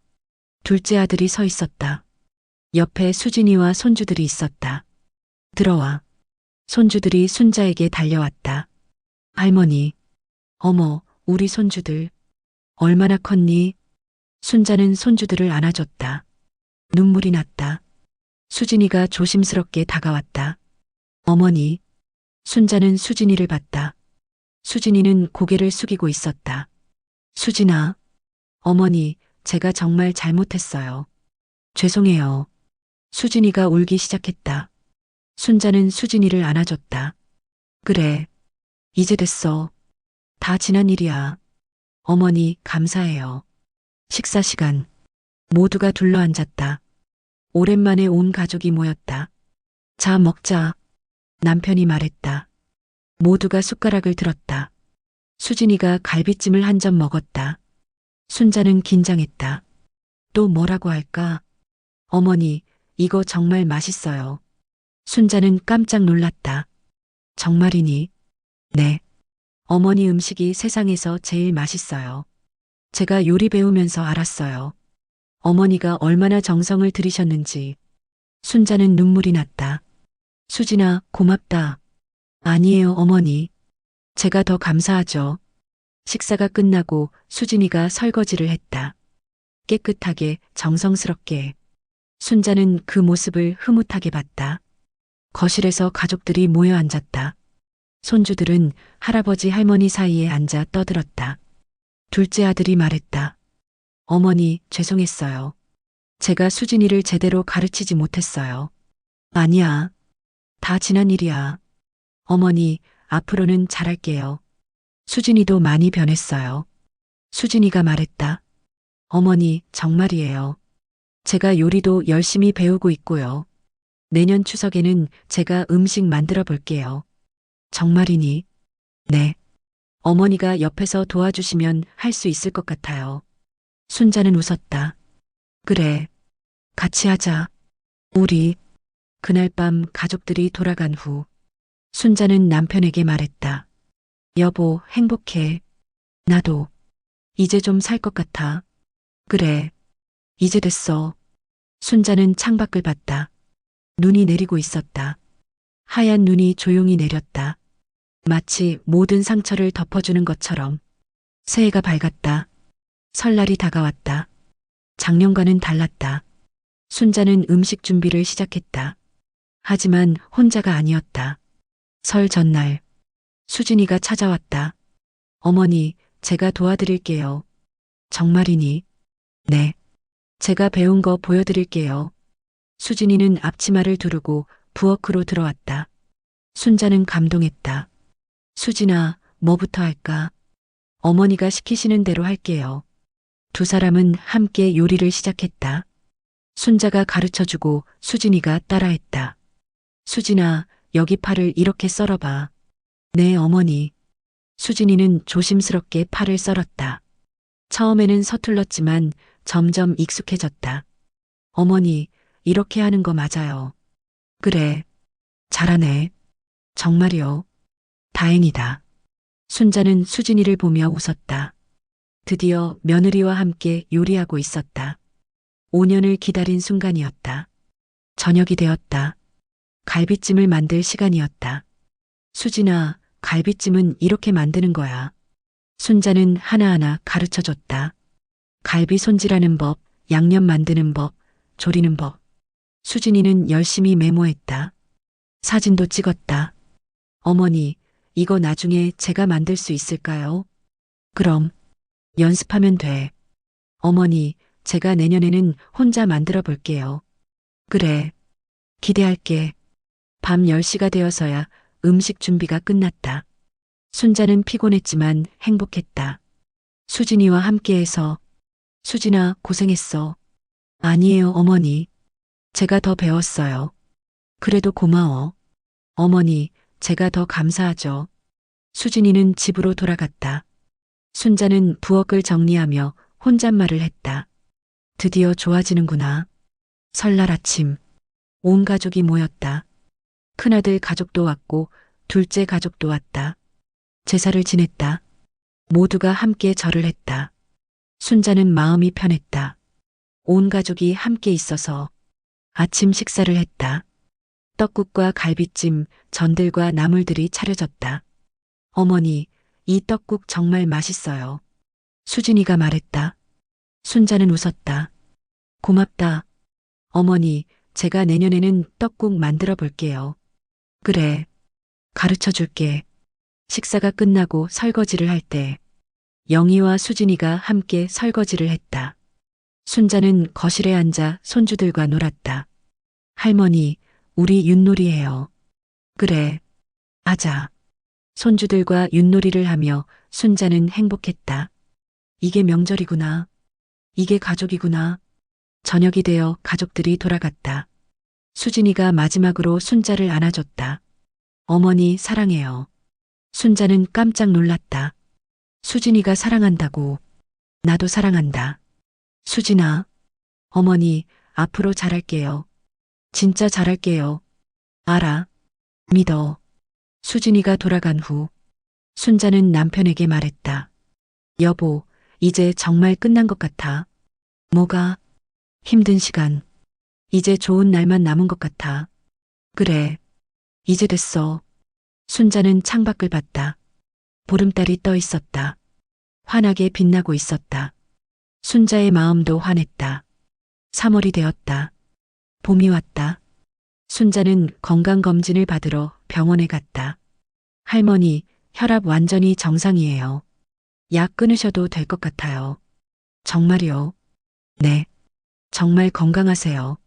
S2: 둘째 아들이 서 있었다. 옆에 수진이와 손주들이 있었다. 들어와. 손주들이 순자에게 달려왔다. 할머니, 어머, 우리 손주들. 얼마나 컸니? 순자는 손주들을 안아줬다. 눈물이 났다. 수진이가 조심스럽게 다가왔다. 어머니. 순자는 수진이를 봤다. 수진이는 고개를 숙이고 있었다. 수진아. 어머니, 제가 정말 잘못했어요. 죄송해요. 수진이가 울기 시작했다. 순자는 수진이를 안아줬다. 그래. 이제 됐어. 다 지난 일이야. 어머니, 감사해요. 식사 시간. 모두가 둘러앉았다. 오랜만에 온 가족이 모였다. 자, 먹자. 남편이 말했다. 모두가 숟가락을 들었다. 수진이가 갈비찜을 한 점 먹었다. 순자는 긴장했다. 또 뭐라고 할까? 어머니, 이거 정말 맛있어요. 순자는 깜짝 놀랐다. 정말이니? 네. 어머니 음식이 세상에서 제일 맛있어요. 제가 요리 배우면서 알았어요. 어머니가 얼마나 정성을 들이셨는지. 순자는 눈물이 났다. 수진아, 고맙다. 아니에요, 어머니. 제가 더 감사하죠. 식사가 끝나고 수진이가 설거지를 했다. 깨끗하게, 정성스럽게. 순자는 그 모습을 흐뭇하게 봤다. 거실에서 가족들이 모여 앉았다. 손주들은 할아버지 할머니 사이에 앉아 떠들었다. 둘째 아들이 말했다. 어머니, 죄송했어요. 제가 수진이를 제대로 가르치지 못했어요. 아니야. 다 지난 일이야. 어머니, 앞으로는 잘할게요. 수진이도 많이 변했어요. 수진이가 말했다. 어머니, 정말이에요. 제가 요리도 열심히 배우고 있고요. 내년 추석에는 제가 음식 만들어 볼게요. 정말이니? 네. 어머니가 옆에서 도와주시면 할 수 있을 것 같아요. 순자는 웃었다. 그래. 같이 하자. 우리. 그날 밤 가족들이 돌아간 후 순자는 남편에게 말했다. 여보, 행복해. 나도. 이제 좀 살 것 같아. 그래. 이제 됐어. 순자는 창밖을 봤다. 눈이 내리고 있었다. 하얀 눈이 조용히 내렸다. 마치 모든 상처를 덮어주는 것처럼. 새해가 밝았다. 설날이 다가왔다. 작년과는 달랐다. 순자는 음식 준비를 시작했다. 하지만 혼자가 아니었다. 설 전날 수진이가 찾아왔다. 어머니, 제가 도와드릴게요. 정말이니? 네. 제가 배운 거 보여드릴게요. 수진이는 앞치마를 두르고 부엌으로 들어왔다. 순자는 감동했다. 수진아, 뭐부터 할까? 어머니가 시키시는 대로 할게요. 두 사람은 함께 요리를 시작했다. 순자가 가르쳐주고 수진이가 따라했다. 수진아, 여기 파를 이렇게 썰어봐. 네, 어머니. 수진이는 조심스럽게 파를 썰었다. 처음에는 서툴렀지만 점점 익숙해졌다. 어머니, 이렇게 하는 거 맞아요. 그래. 잘하네. 정말이요. 다행이다. 순자는 수진이를 보며 웃었다. 드디어 며느리와 함께 요리하고 있었다. 5년을 기다린 순간이었다. 저녁이 되었다. 갈비찜을 만들 시간이었다. 수진아, 갈비찜은 이렇게 만드는 거야. 순자는 하나하나 가르쳐줬다. 갈비 손질하는 법, 양념 만드는 법, 조리는 법. 수진이는 열심히 메모했다. 사진도 찍었다. 어머니, 이거 나중에 제가 만들 수 있을까요? 그럼, 연습하면 돼. 어머니, 제가 내년에는 혼자 만들어 볼게요. 그래, 기대할게. 밤 10시가 되어서야 음식 준비가 끝났다. 순자는 피곤했지만 행복했다. 수진이와 함께해서. 수진아, 고생했어. 아니에요, 어머니. 제가 더 배웠어요. 그래도 고마워. 어머니, 제가 더 감사하죠. 수진이는 집으로 돌아갔다. 순자는 부엌을 정리하며 혼잣말을 했다. 드디어 좋아지는구나. 설날 아침, 온 가족이 모였다. 큰아들 가족도 왔고 둘째 가족도 왔다. 제사를 지냈다. 모두가 함께 절을 했다. 순자는 마음이 편했다. 온 가족이 함께 있어서 아침 식사를 했다. 떡국과 갈비찜, 전들과 나물들이 차려졌다. 어머니, 이 떡국 정말 맛있어요. 수진이가 말했다. 순자는 웃었다. 고맙다. 어머니, 제가 내년에는 떡국 만들어 볼게요. 그래. 가르쳐 줄게. 식사가 끝나고 설거지를 할 때 영희와 수진이가 함께 설거지를 했다. 순자는 거실에 앉아 손주들과 놀았다. 할머니, 우리 윷놀이해요. 그래. 하자. 손주들과 윷놀이를 하며 순자는 행복했다. 이게 명절이구나. 이게 가족이구나. 저녁이 되어 가족들이 돌아갔다. 수진이가 마지막으로 순자를 안아줬다. 어머니 사랑해요. 순자는 깜짝 놀랐다. 수진이가 사랑한다고. 나도 사랑한다. 수진아, 어머니 앞으로 잘할게요. 진짜 잘할게요. 알아. 믿어. 수진이가 돌아간 후 순자는 남편에게 말했다. 여보, 이제 정말 끝난 것 같아. 뭐가? 힘든 시간. 이제 좋은 날만 남은 것 같아. 그래. 이제 됐어. 순자는 창밖을 봤다. 보름달이 떠 있었다. 환하게 빛나고 있었다. 순자의 마음도 환했다. 3월이 되었다. 봄이 왔다. 순자는 건강검진을 받으러 병원에 갔다. 할머니, 혈압 완전히 정상이에요. 약 끊으셔도 될 것 같아요. 정말요? 네. 정말 건강하세요.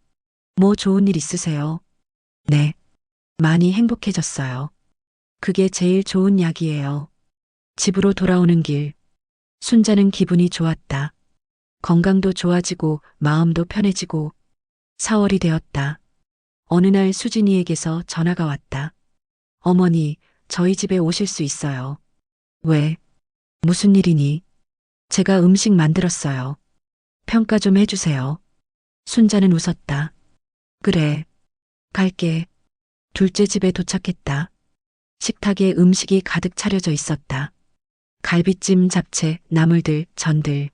S2: 뭐 좋은 일 있으세요? 네. 많이 행복해졌어요. 그게 제일 좋은 약이에요. 집으로 돌아오는 길. 순자는 기분이 좋았다. 건강도 좋아지고 마음도 편해지고 4월이 되었다. 어느 날 수진이에게서 전화가 왔다. 어머니, 저희 집에 오실 수 있어요. 왜? 무슨 일이니? 제가 음식 만들었어요. 평가 좀 해주세요. 순자는 웃었다. 그래. 갈게. 둘째 집에 도착했다. 식탁에 음식이 가득 차려져 있었다. 갈비찜, 잡채, 나물들, 전들.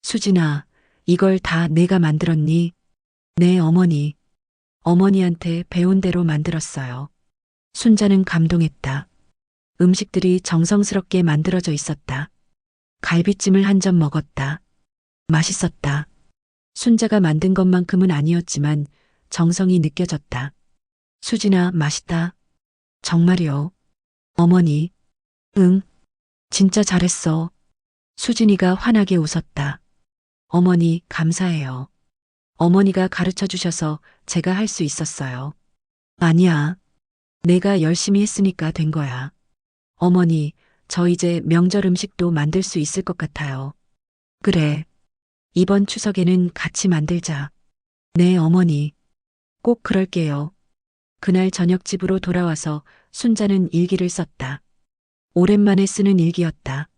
S2: 수진아, 이걸 다 내가 만들었니? 네, 어머니. 어머니한테 배운 대로 만들었어요. 순자는 감동했다. 음식들이 정성스럽게 만들어져 있었다. 갈비찜을 한 점 먹었다. 맛있었다. 순자가 만든 것만큼은 아니었지만 정성이 느껴졌다. 수진아, 맛있다. 정말이요. 어머니. 응, 진짜 잘했어. 수진이가 환하게 웃었다. 어머니, 감사해요. 어머니가 가르쳐 주셔서 제가 할 수 있었어요. 아니야. 내가 열심히 했으니까 된 거야. 어머니, 저 이제 명절 음식도 만들 수 있을 것 같아요. 그래. 이번 추석에는 같이 만들자. 네, 어머니. 꼭 그럴게요. 그날 저녁 집으로 돌아와서 순자는 일기를 썼다. 오랜만에 쓰는 일기였다.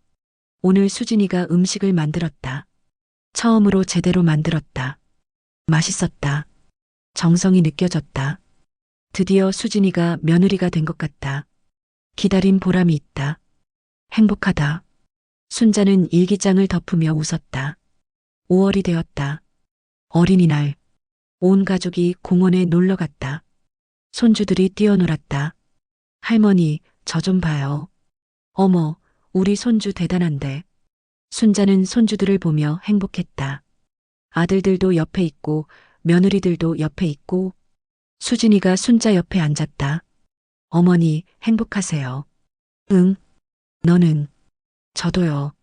S2: 오늘 수진이가 음식을 만들었다. 처음으로 제대로 만들었다. 맛있었다. 정성이 느껴졌다. 드디어 수진이가 며느리가 된 것 같다. 기다린 보람이 있다. 행복하다. 순자는 일기장을 덮으며 웃었다. 5월이 되었다. 어린이날. 온 가족이 공원에 놀러 갔다. 손주들이 뛰어놀았다. 할머니, 저 좀 봐요. 어머, 우리 손주 대단한데. 순자는 손주들을 보며 행복했다. 아들들도 옆에 있고 며느리들도 옆에 있고 수진이가 순자 옆에 앉았다. 어머니, 행복하세요. 응, 너는? 저도요.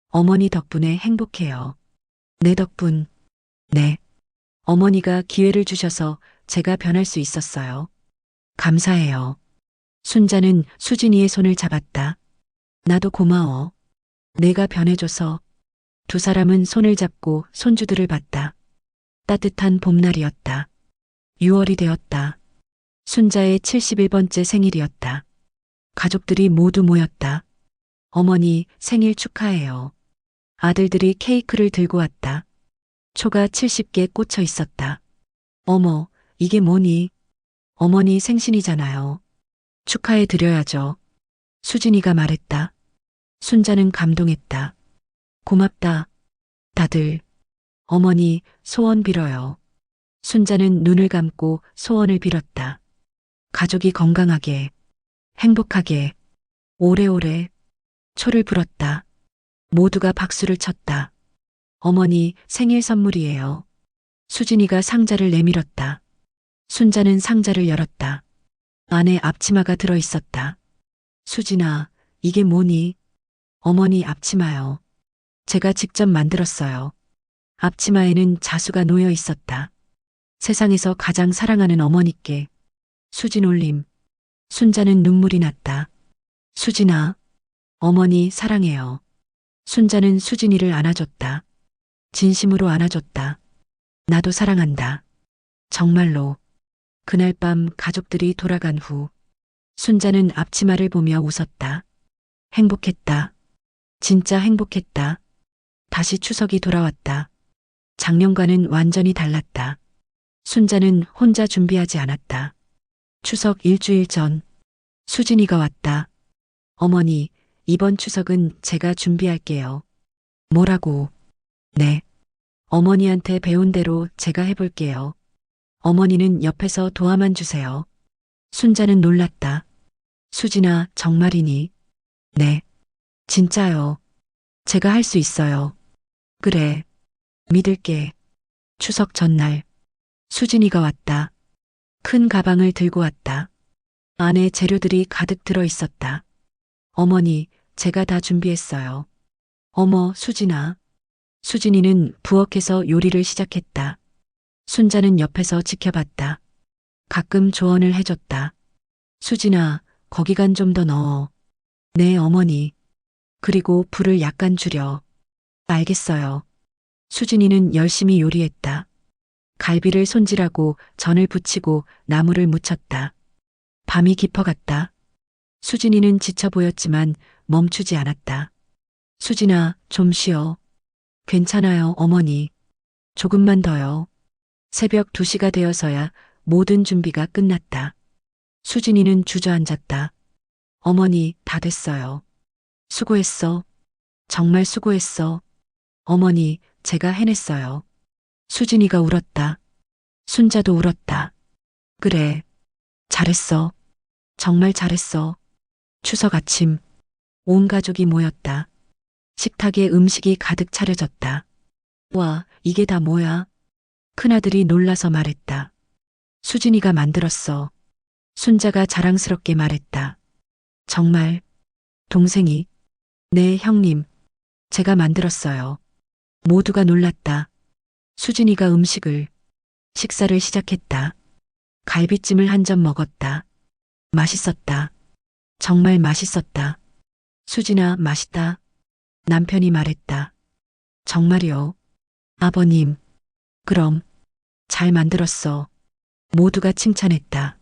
S2: 어머니 덕분에 행복해요. 내 덕분. 네. 어머니가 기회를 주셔서 제가 변할 수 있었어요. 감사해요. 순자는 수진이의 손을 잡았다. 나도 고마워. 내가 변해줘서. 두 사람은 손을 잡고 손주들을 봤다. 따뜻한 봄날이었다. 6월이 되었다. 순자의 71번째 생일이었다. 가족들이 모두 모였다. 어머니, 생일 축하해요. 아들들이 케이크를 들고 왔다. 초가 70개 꽂혀 있었다. 어머, 이게 뭐니? 어머니 생신이잖아요. 축하해 드려야죠. 수진이가 말했다. 순자는 감동했다. 고맙다. 다들. 어머니, 소원 빌어요. 순자는 눈을 감고 소원을 빌었다. 가족이 건강하게, 행복하게, 오래오래. 초를 불었다. 모두가 박수를 쳤다. 어머니, 생일 선물이에요. 수진이가 상자를 내밀었다. 순자는 상자를 열었다. 안에 앞치마가 들어 있었다. 수진아, 이게 뭐니? 어머니 앞치마요. 제가 직접 만들었어요. 앞치마에는 자수가 놓여 있었다. 세상에서 가장 사랑하는 어머니께. 수진 올림. 순자는 눈물이 났다. 수진아, 어머니 사랑해요. 순자는 수진이를 안아줬다. 진심으로 안아줬다. 나도 사랑한다. 정말로. 그날 밤 가족들이 돌아간 후 순자는 앞치마를 보며 웃었다. 행복했다. 진짜 행복했다. 다시 추석이 돌아왔다. 작년과는 완전히 달랐다. 순자는 혼자 준비하지 않았다. 추석 일주일 전 수진이가 왔다. 어머니, 이번 추석은 제가 준비할게요. 뭐라고? 네. 어머니한테 배운 대로 제가 해볼게요. 어머니는 옆에서 도와만 주세요. 순자는 놀랐다. 수진아, 정말이니? 네. 진짜요. 제가 할 수 있어요. 그래. 믿을게. 추석 전날. 수진이가 왔다. 큰 가방을 들고 왔다. 안에 재료들이 가득 들어 있었다. 어머니, 제가 다 준비했어요. 어머, 수진아. 수진이는 부엌에서 요리를 시작했다. 순자는 옆에서 지켜봤다. 가끔 조언을 해줬다. 수진아, 거기 간 좀 더 넣어. 네, 어머니. 그리고 불을 약간 줄여. 알겠어요. 수진이는 열심히 요리했다. 갈비를 손질하고 전을 부치고 나물을 무쳤다. 밤이 깊어갔다. 수진이는 지쳐 보였지만 멈추지 않았다. 수진아, 좀 쉬어. 괜찮아요, 어머니. 조금만 더요. 새벽 2시가 되어서야 모든 준비가 끝났다. 수진이는 주저앉았다. 어머니, 다 됐어요. 수고했어. 정말 수고했어. 어머니, 제가 해냈어요. 수진이가 울었다. 순자도 울었다. 그래. 잘했어. 정말 잘했어. 추석 아침, 온 가족이 모였다. 식탁에 음식이 가득 차려졌다. 와, 이게 다 뭐야? 큰아들이 놀라서 말했다. 수진이가 만들었어. 순자가 자랑스럽게 말했다. 정말, 동생이, 네, 형님, 제가 만들었어요. 모두가 놀랐다. 수진이가 식사를 시작했다. 갈비찜을 한 점 먹었다. 맛있었다. 정말 맛있었다. 수진아, 맛있다. 남편이 말했다. 정말요? 아버님, 그럼, 잘 만들었어. 모두가 칭찬했다.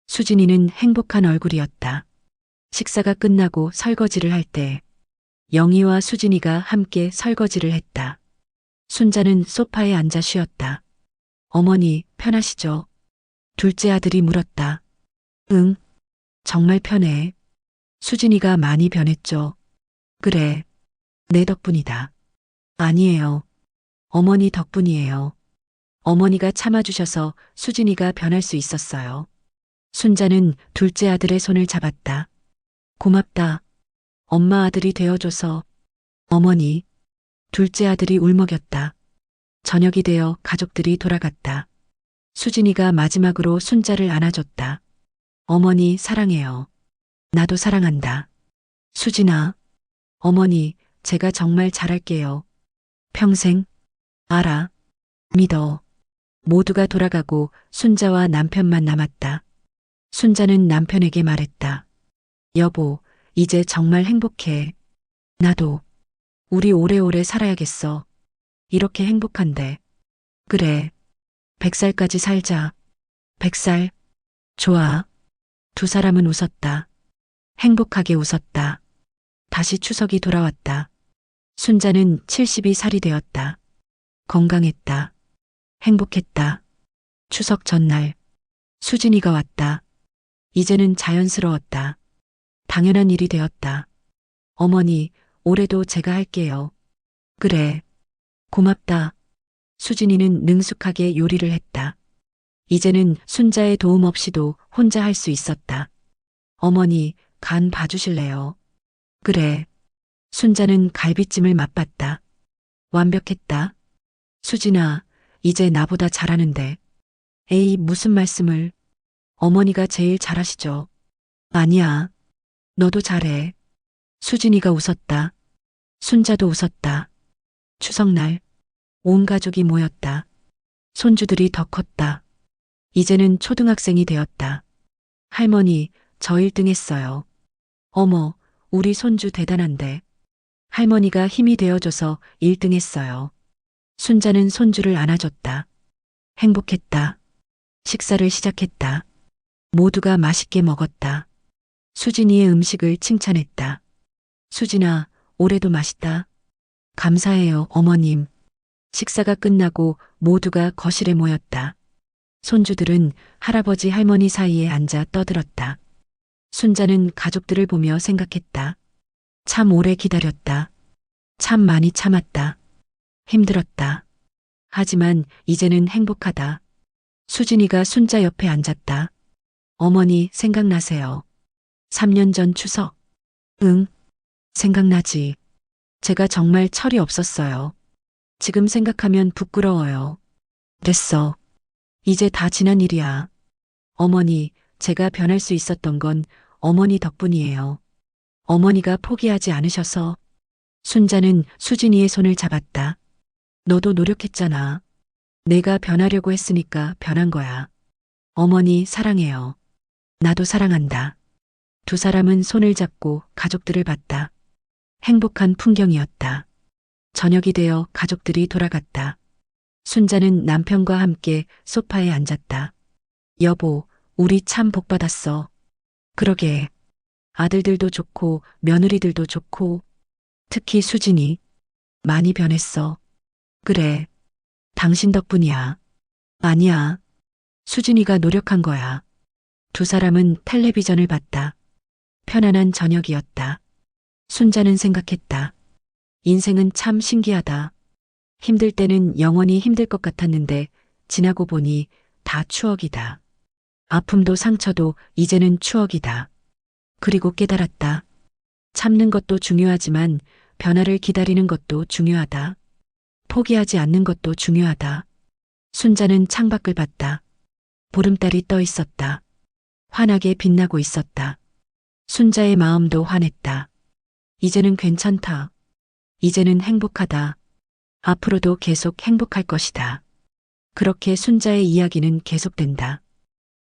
S2: 수진이는 행복한 얼굴이었다. 식사가 끝나고 설거지를 할 때, 영희와 수진이가 함께 설거지를 했다. 순자는 소파에 앉아 쉬었다. 어머니, 편하시죠? 둘째 아들이 물었다. 응, 정말 편해. 수진이가 많이 변했죠. 그래, 내 덕분이다. 아니에요. 어머니 덕분이에요. 어머니가 참아주셔서 수진이가 변할 수 있었어요. 순자는 둘째 아들의 손을 잡았다. 고맙다. 엄마 아들이 되어줘서. 어머니. 둘째 아들이 울먹였다. 저녁이 되어 가족들이 돌아갔다. 수진이가 마지막으로 순자를 안아줬다. 어머니 사랑해요. 나도 사랑한다. 수진아. 어머니, 제가 정말 잘할게요. 평생. 알아. 믿어. 모두가 돌아가고 순자와 남편만 남았다. 순자는 남편에게 말했다. 여보, 이제 정말 행복해. 나도. 우리 오래오래 살아야겠어. 이렇게 행복한데. 그래. 100살까지 살자. 100살. 좋아. 두 사람은 웃었다. 행복하게 웃었다. 다시 추석이 돌아왔다. 순자는 72살이 되었다. 건강했다. 행복했다. 추석 전날. 수진이가 왔다. 이제는 자연스러웠다. 당연한 일이 되었다. 어머니, 올해도 제가 할게요. 그래. 고맙다. 수진이는 능숙하게 요리를 했다. 이제는 순자의 도움 없이도 혼자 할 수 있었다. 어머니, 간 봐주실래요? 그래. 순자는 갈비찜을 맛봤다. 완벽했다. 수진아, 이제 나보다 잘하는데. 에이, 무슨 말씀을. 어머니가 제일 잘하시죠. 아니야. 너도 잘해. 수진이가 웃었다. 순자도 웃었다. 추석날, 온 가족이 모였다. 손주들이 더 컸다. 이제는 초등학생이 되었다. 할머니, 저 1등 했어요. 어머, 우리 손주 대단한데. 할머니가 힘이 되어줘서 1등 했어요. 순자는 손주를 안아줬다. 행복했다. 식사를 시작했다. 모두가 맛있게 먹었다. 수진이의 음식을 칭찬했다. 수진아, 올해도 맛있다. 감사해요, 어머님. 식사가 끝나고 모두가 거실에 모였다. 손주들은 할아버지 할머니 사이에 앉아 떠들었다. 순자는 가족들을 보며 생각했다. 참 오래 기다렸다. 참 많이 참았다. 힘들었다. 하지만 이제는 행복하다. 수진이가 순자 옆에 앉았다. 어머니 생각나세요? 3년 전 추석. 응, 생각나지. 제가 정말 철이 없었어요. 지금 생각하면 부끄러워요. 됐어. 이제 다 지난 일이야. 어머니, 제가 변할 수 있었던 건 어머니 덕분이에요. 어머니가 포기하지 않으셔서. 순자는 수진이의 손을 잡았다. 너도 노력했잖아. 내가 변하려고 했으니까 변한 거야. 어머니 사랑해요. 나도 사랑한다. 두 사람은 손을 잡고 가족들을 봤다. 행복한 풍경이었다. 저녁이 되어 가족들이 돌아갔다. 순자는 남편과 함께 소파에 앉았다. 여보, 우리 참 복받았어. 그러게. 아들들도 좋고 며느리들도 좋고 특히 수진이 많이 변했어. 그래. 당신 덕분이야. 아니야. 수진이가 노력한 거야. 두 사람은 텔레비전을 봤다. 편안한 저녁이었다. 순자는 생각했다. 인생은 참 신기하다. 힘들 때는 영원히 힘들 것 같았는데 지나고 보니 다 추억이다. 아픔도 상처도 이제는 추억이다. 그리고 깨달았다. 참는 것도 중요하지만 변화를 기다리는 것도 중요하다. 포기하지 않는 것도 중요하다. 순자는 창밖을 봤다. 보름달이 떠 있었다. 환하게 빛나고 있었다. 순자의 마음도 환했다. 이제는 괜찮다. 이제는 행복하다. 앞으로도 계속 행복할 것이다. 그렇게 순자의 이야기는 계속된다.